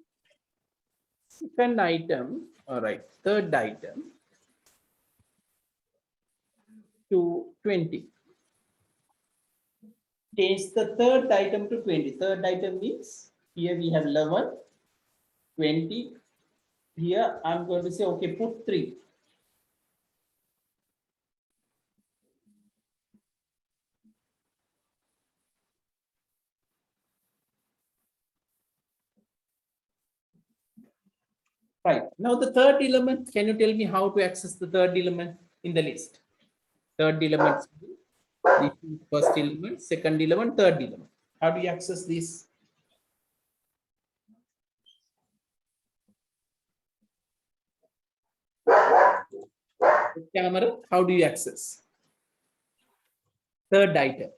second item, all right, third item to 20. Change the third item to 20. Third item means here we have 11, 20. Here I'm going to say, okay, put 3. Right. Now the third element, can you tell me how to access the third element in the list? Third element, this is first element, second element, third element. How do you access this? Camera, how do you access? Third item.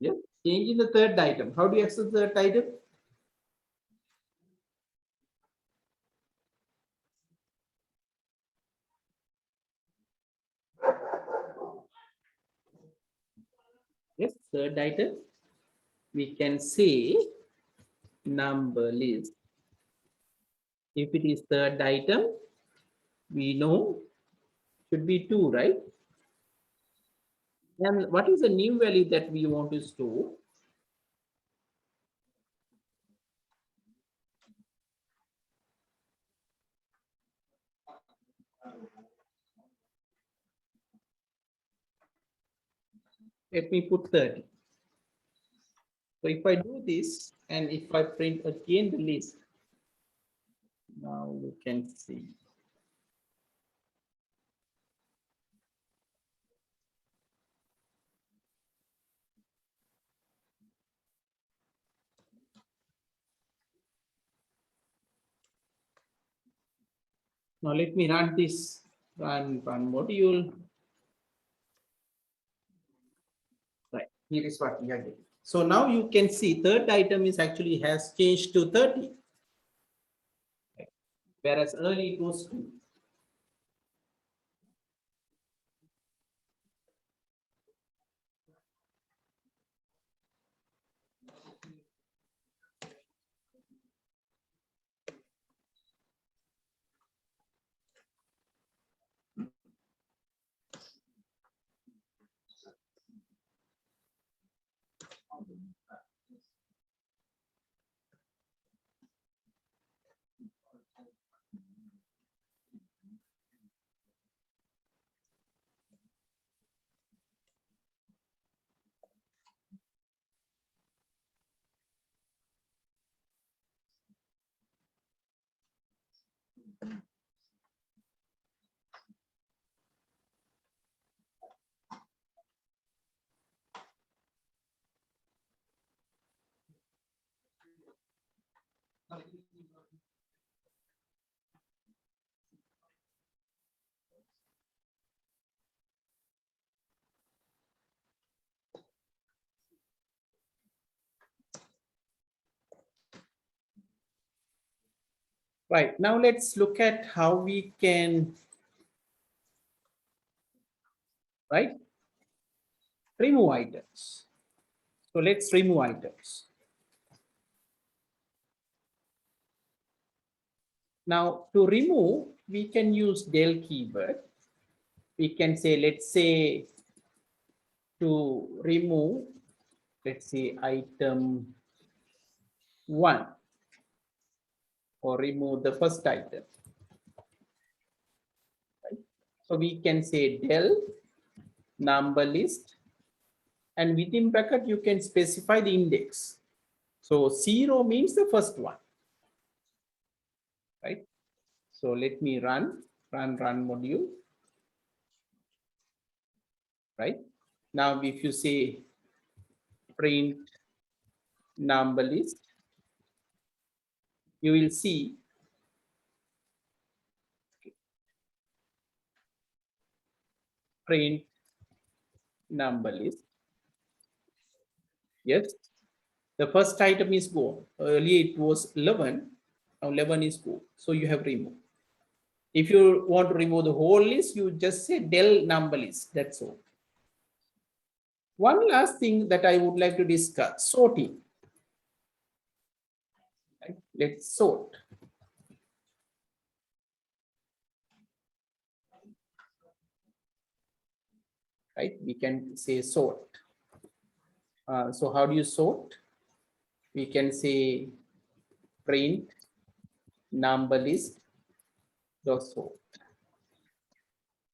Yeah, changing the third item. How do you access the third item? Yes, third item. We can say number list. If it is third item, we know should be 2, right? And what is the new value that we want to store? Let me put 30. So if I do this and if I print again the list, now we can see. Now let me run this run module. Right, here is what we are getting. So now you can see third item is actually has changed to 30. Whereas earlier it was 2. Right, now let's look at how we can, right, remove items. So let's remove items. Now to remove, we can use del keyword. We can say, let's say to remove, let's say item 1 or remove the first item. Right? So we can say del number list, and within bracket you can specify the index. So 0 means the first one, right? So let me run module, right? Now if you say print number list, you will see print number list. Yes, the first item is gone. Earlier it was 11, now 11 is gone. So you have removed. If you want to remove the whole list, you just say del number list, that's all. One last thing that I would like to discuss, sorting. Right? Let's sort. Right, we can say sort. So how do you sort? We can say print number list dot sort.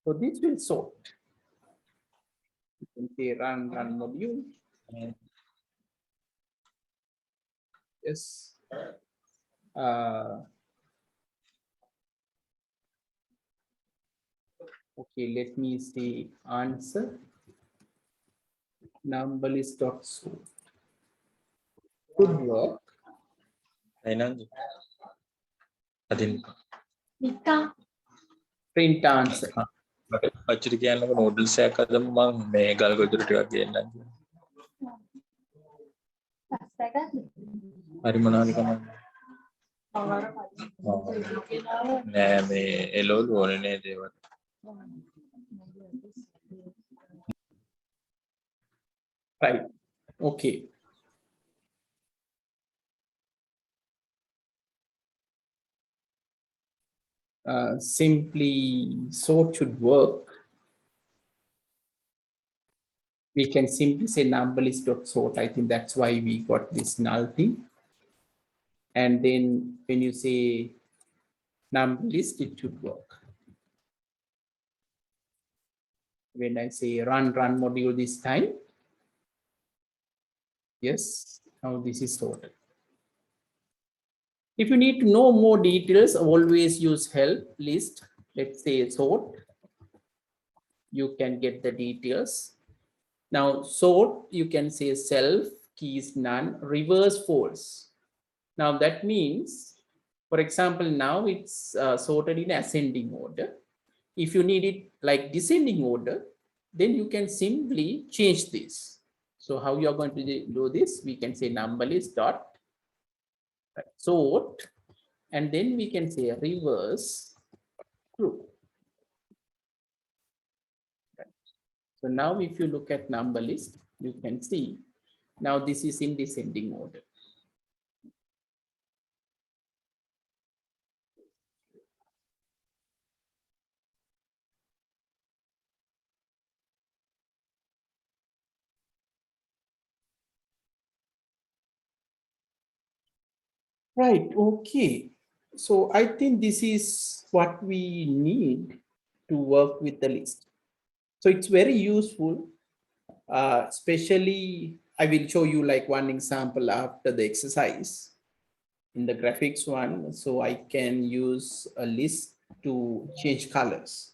So this will sort. You can say run module. Yes. Okay, let me say answer number list dot sort. Good work. Print answer. පච්චිට කියන්නක noodles එකක් අදම මම මේ ගල් ගොදුරු ටිකක් ගේන්නම්. හරි මොනවාද කමක් නෑ මේ එළවලු ඕනේ නේද ඒවට. Right. Okay. Simply sort should work. We can simply say number list dot sort. I think that's why we got this null thing. And then when you say number list, it should work. When I say run module this time, yes, now this is sorted. If you need to know more details, always use help list. Let's say sort. You can get the details. Now sort, you can say self, keys none, reverse false. Now that means, for example, now it's sorted in ascending order. If you need it like descending order, then you can simply change this. So how you are going to do this? We can say number list dot sort, and then we can say reverse true. So now if you look at number list, you can see now this is in descending order. Right, okay. So I think this is what we need to work with the list. So it's very useful, especially I will show you like one example after the exercise in the graphics one. So I can use a list to change colors,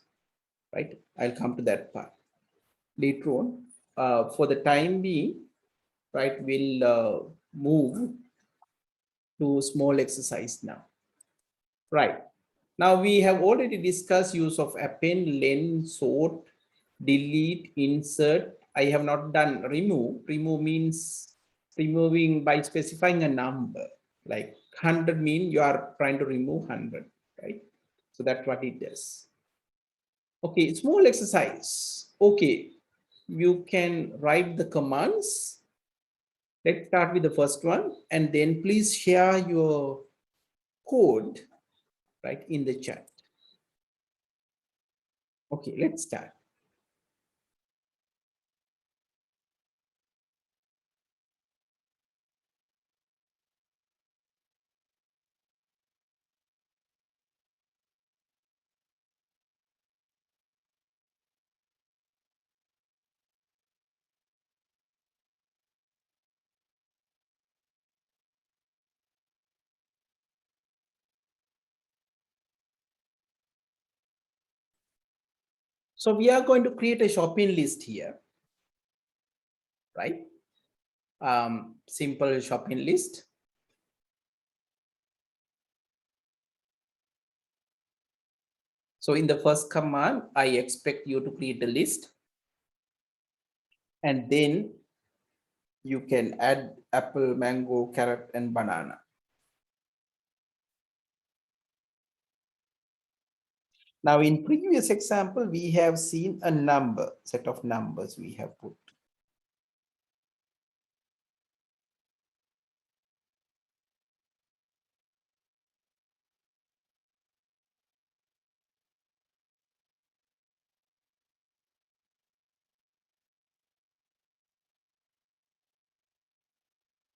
right? I'll come to that part later on. For the time being, right, we'll move to small exercise now. Right. Now we have already discussed use of append, len, sort, delete, insert. I have not done remove. Remove means removing by specifying a number. Like 100 mean you are trying to remove 100, right? So that's what it does. Okay, small exercise. Okay, you can write the commands. Let's start with the first one, and then please share your code right in the chat. Okay, let's start. So we are going to create a shopping list here, right? Simple shopping list. So in the first command, I expect you to create a list, and then you can add apple, mango, carrot, and banana. Now in previous example, we have seen a number, set of numbers we have put.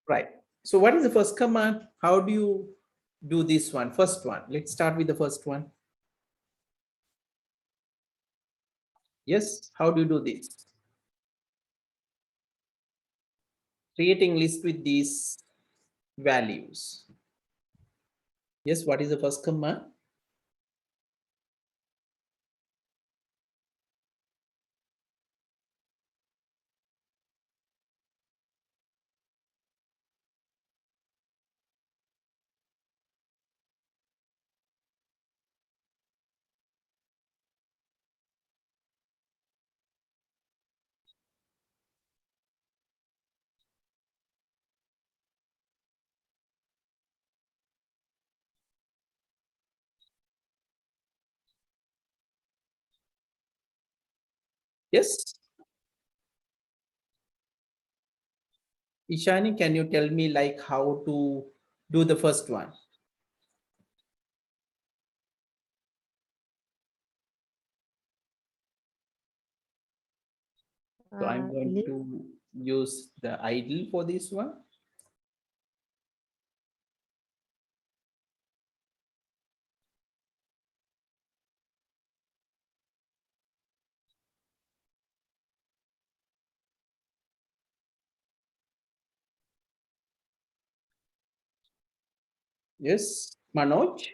Right. So what is the first command? How do you do this one? First one. Let's start with the first one. Yes. How do you do this? Creating list with these values. Yes. What is the first command? Yes. Ishani, can you tell me like how to do the first one? So I'm going List. to use the idle for this one. Yes, Manoj.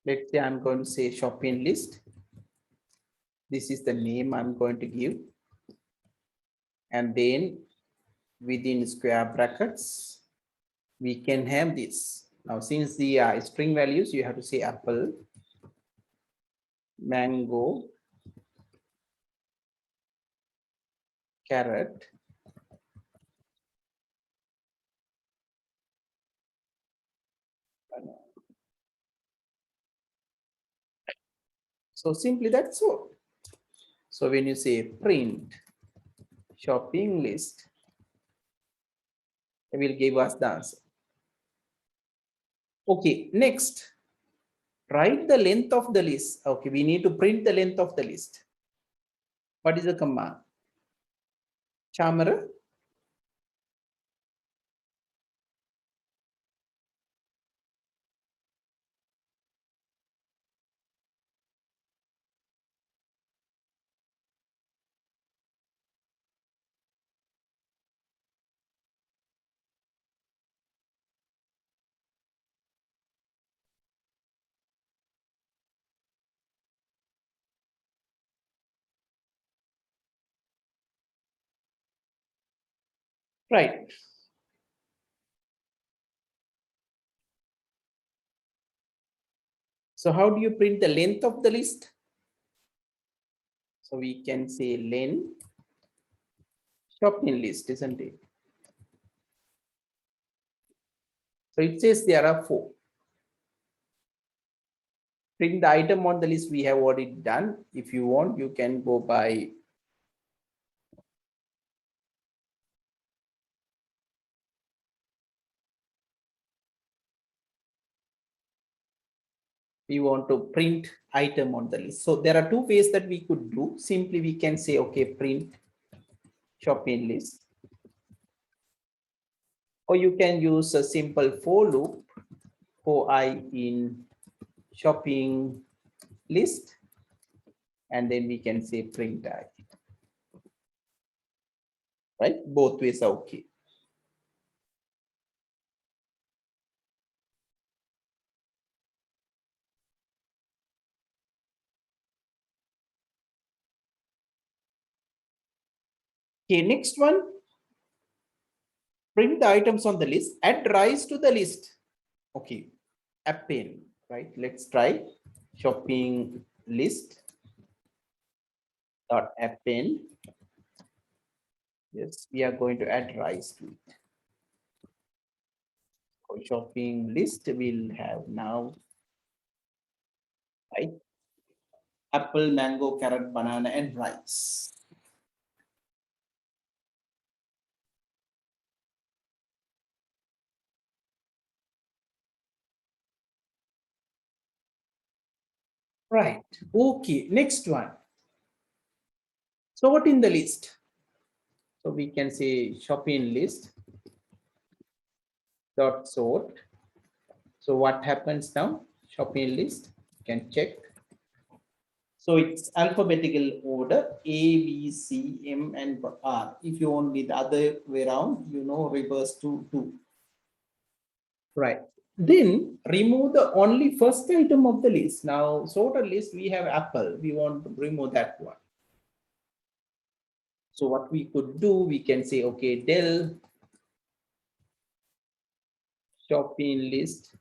Let's say I'm going to say shopping list. This is the name I'm going to give. And then within square brackets, we can have this. Now, since the string values, you have to say apple, mango, carrot, banana. So simply that's all. So when you say print shopping list, it will give us the answer. Okay, next, write the length of the list. Okay, we need to print the length of the list. What is the command? Chamara? Right. So how do you print the length of the list? So we can say len shopping list, isn't it? So it says there are 4. Print the item on the list we have already done. If you want, you can go by we want to print item on the list. So there are 2 ways that we could do. Simply we can say, okay, print shopping list. Or you can use a simple for loop for I in shopping list. And then we can say print I. Right? Both ways are okay. Okay, next one. Print the items on the list, add rise to the list. Okay, append, right? Let's try shopping list dot append. Yes, we are going to add rise to it. So shopping list will have now, right? Apple, mango, carrot, banana, and rice. Right. Okay, next one. So what in the list? So we can say shopping list dot sort. So what happens now? Shopping list, you can check. So it's alphabetical order A, B, C, M, and R. If you want the other way around, reverse to 2. Right. Then remove the only first item of the list. Now, sorted list, we have apple. We want to remove that one. So what we could do, we can say, okay, del shopping list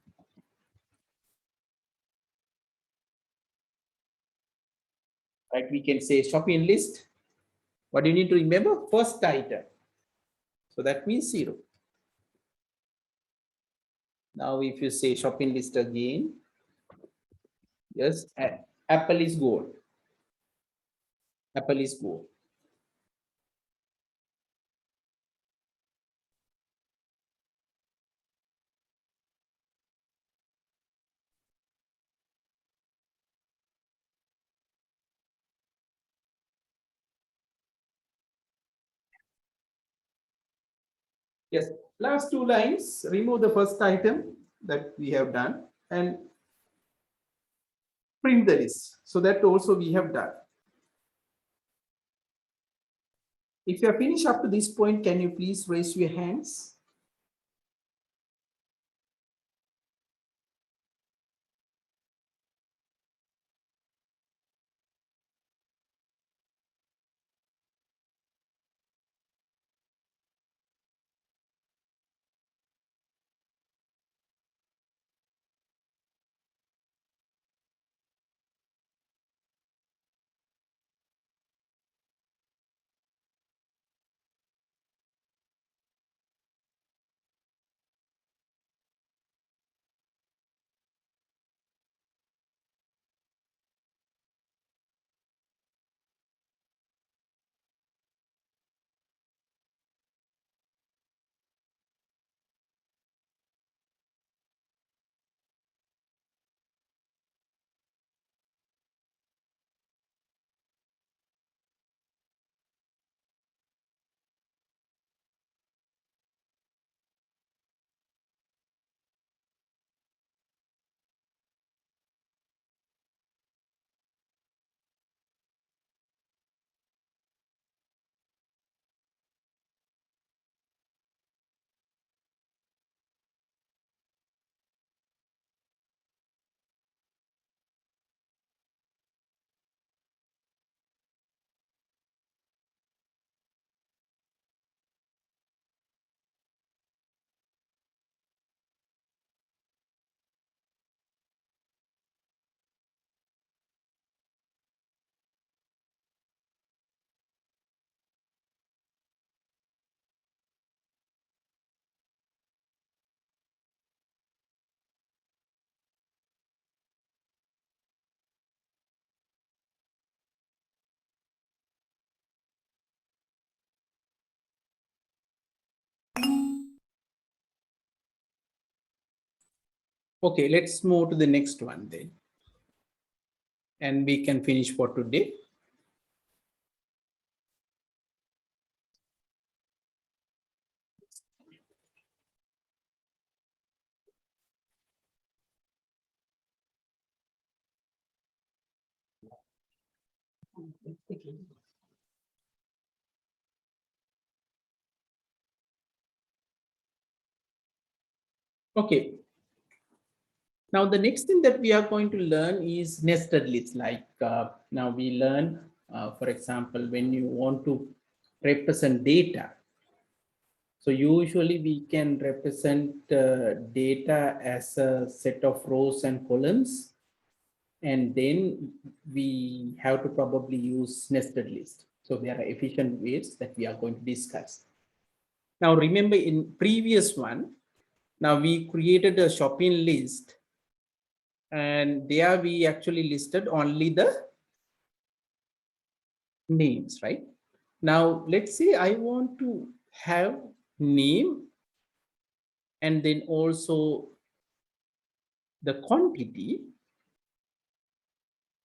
right? We can say shopping list. What do you need to remember? First item. So that means 0. Now, if you say shopping list again, yes, Apple is gold. Apple is gold. Yes, last two lines, remove the first item that we have done and print the list. So that also we have done. If you are finished up to this point, can you please raise your hands? Okay, let's move to the next one then. And we can finish for today. Okay. Now, the next thing that we are going to learn is nested lists. Like now we learn, for example, when you want to represent data. So usually we can represent data as a set of rows and columns. And then we have to probably use nested list. So there are efficient ways that we are going to discuss. Now, remember in previous one, now we created a shopping list and there we actually listed only the names, right? Now, let's say I want to have name and then also the quantity,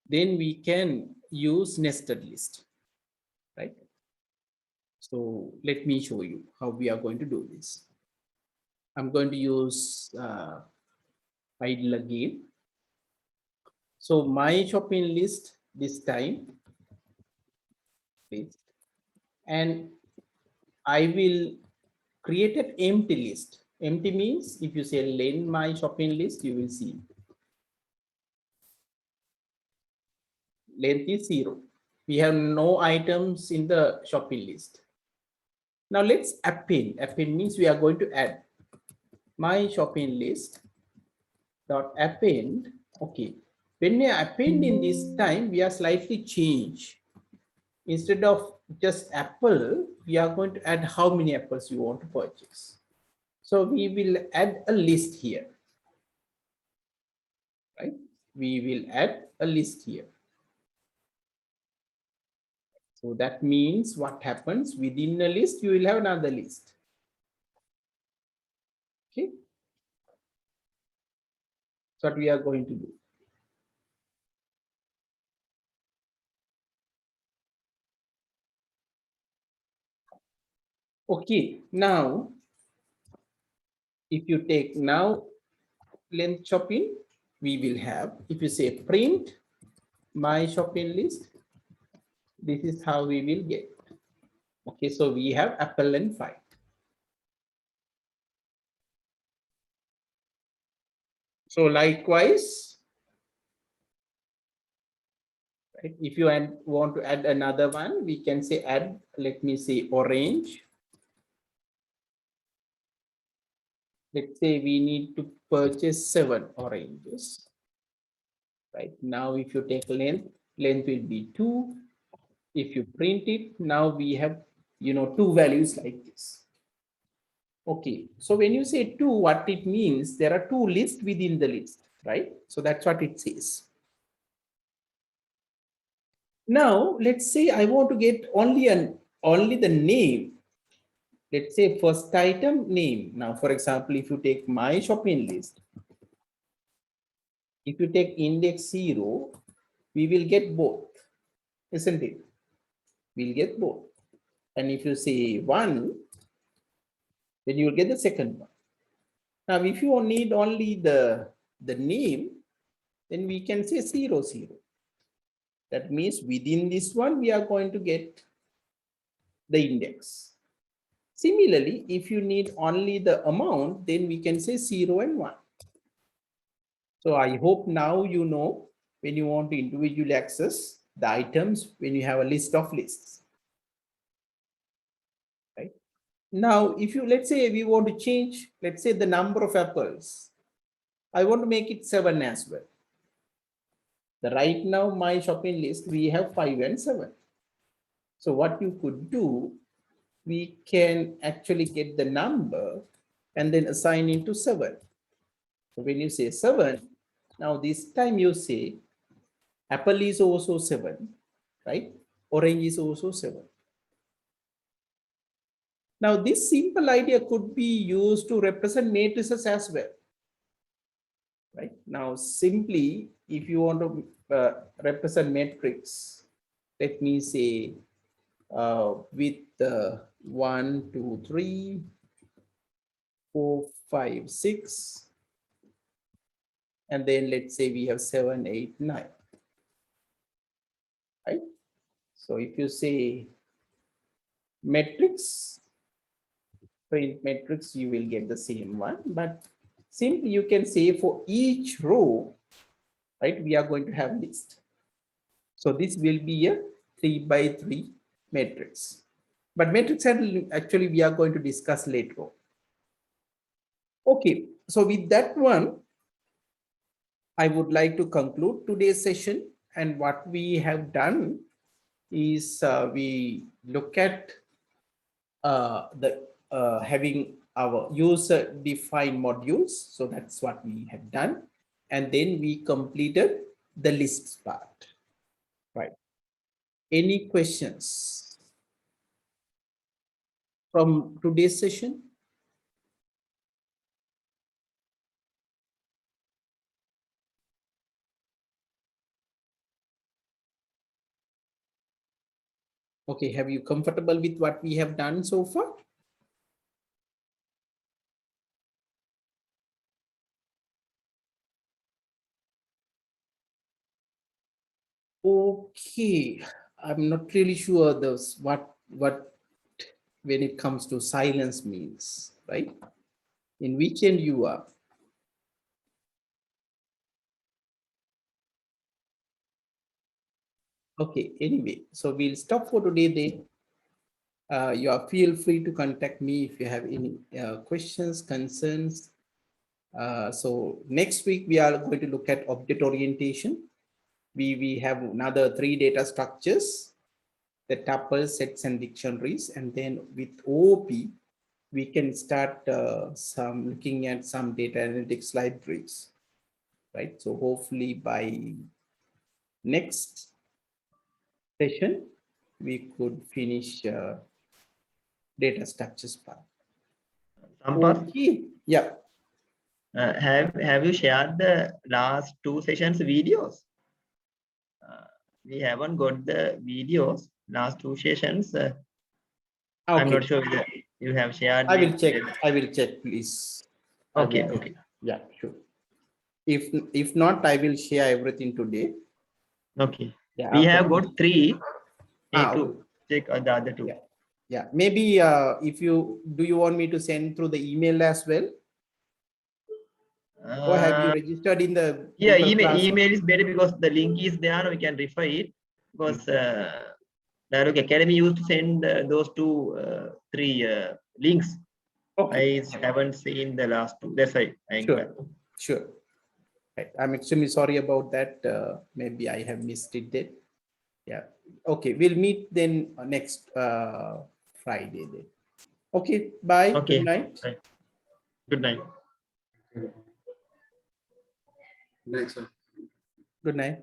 then we can use nested list, right? So let me show you how we are going to do this. I'm going to use idle again. So my shopping list this time, list, and I will create an empty list. Empty means if you say len my shopping list, you will see length is 0. We have no items in the shopping list. Now let's append. Append means we are going to add my shopping list dot append. Okay. When we append in this time, we are slightly change. Instead of just apple, we are going to add how many apples you want to purchase. So we will add a list here. right? We will add a list here. So that means what happens within a list, you will have another list. Okay. So what we are going to do. Okay, now if you take now length shopping, we will have, if you say print my shopping list, this is how we will get. Okay, so we have apple and 5. So likewise, right, if you want to add another one, we can say add, let me say orange. Let's say we need to purchase 7 oranges. Right now, if you take length will be 2. If you print it, now we have, 2 values like this. Okay, so when you say 2, what it means, there are 2 lists within the list, right? So that's what it says. Now, let's say I want to get only the name. Let's say first item name. Now, for example, if you take my shopping list, if you take index 0, we will get both, isn't it? We'll get both. And if you say 1, then you will get the second one. Now, if you need only the name, then we can say 0, 0. That means within this one, we are going to get the index. Similarly, if you need only the amount, then we can say 0 and 1. So I hope now you know when you want to individually access the items when you have a list of lists. Right? Now, if you, let's say we want to change, let's say the number of apples, I want to make it 7 as well. The right now my shopping list, we have 5 and 7. So what you could do, we can actually get the number and then assign into 7. So when you say 7, now this time you say apple is also 7, right? Orange is also 7. Now this simple idea could be used to represent matrices as well. Right now, simply if you want to represent matrix, let me say with 1, 2, 3, 4, 5, 6, and then let's say we have 7, 8, 9. Right? So if you say matrix, print matrix, you will get the same one, but simply you can say for each row, right, we are going to have list. So this will be a 3 by 3 matrix. But matrix actually we are going to discuss later on. Okay, so with that one, I would like to conclude today's session. And what we have done is we look at having our user defined modules. So that's what we have done. And then we completed the lists part. Right. Any questions from today's session? Okay, have you comfortable with what we have done so far? Okay, I'm not really sure what when it comes to silence means, right? In which end you are? Okay, anyway, so we'll stop for today then. You are feel free to contact me if you have any questions, concerns. So next week we are going to look at object orientation. We have another 3 data structures, the tuples, sets, and dictionaries, and then with OOP we can start looking at some data analytics libraries. right? So hopefully by next session, we could finish data structures part. Sampath, Okay, yeah. have you shared the last 2 sessions videos? We haven't got the videos last 2 sessions. I'm Okay, not sure whether you have shared. I will it. check. I will check, please. I Okay, will check. okay, Yeah, sure. If not, I will share everything today. okay. Yeah. We after- have got 3. Need okay. to check the other 2. Yeah. Yeah, maybe if you want me to send through the email as well, or have you registered in the Yeah, Google Classroom? email is better because the link is there. We can refer it because Dialog Academy used to send those 3 links. Okay. I haven't seen the last 2. That's why I inquired. Sure. Right. I'm extremely sorry about that. Maybe I have missed it then. Yeah. Okay. We'll meet then next Friday then. Okay. Bye. Okay. Good night. Right. Good night. Next one. Good night.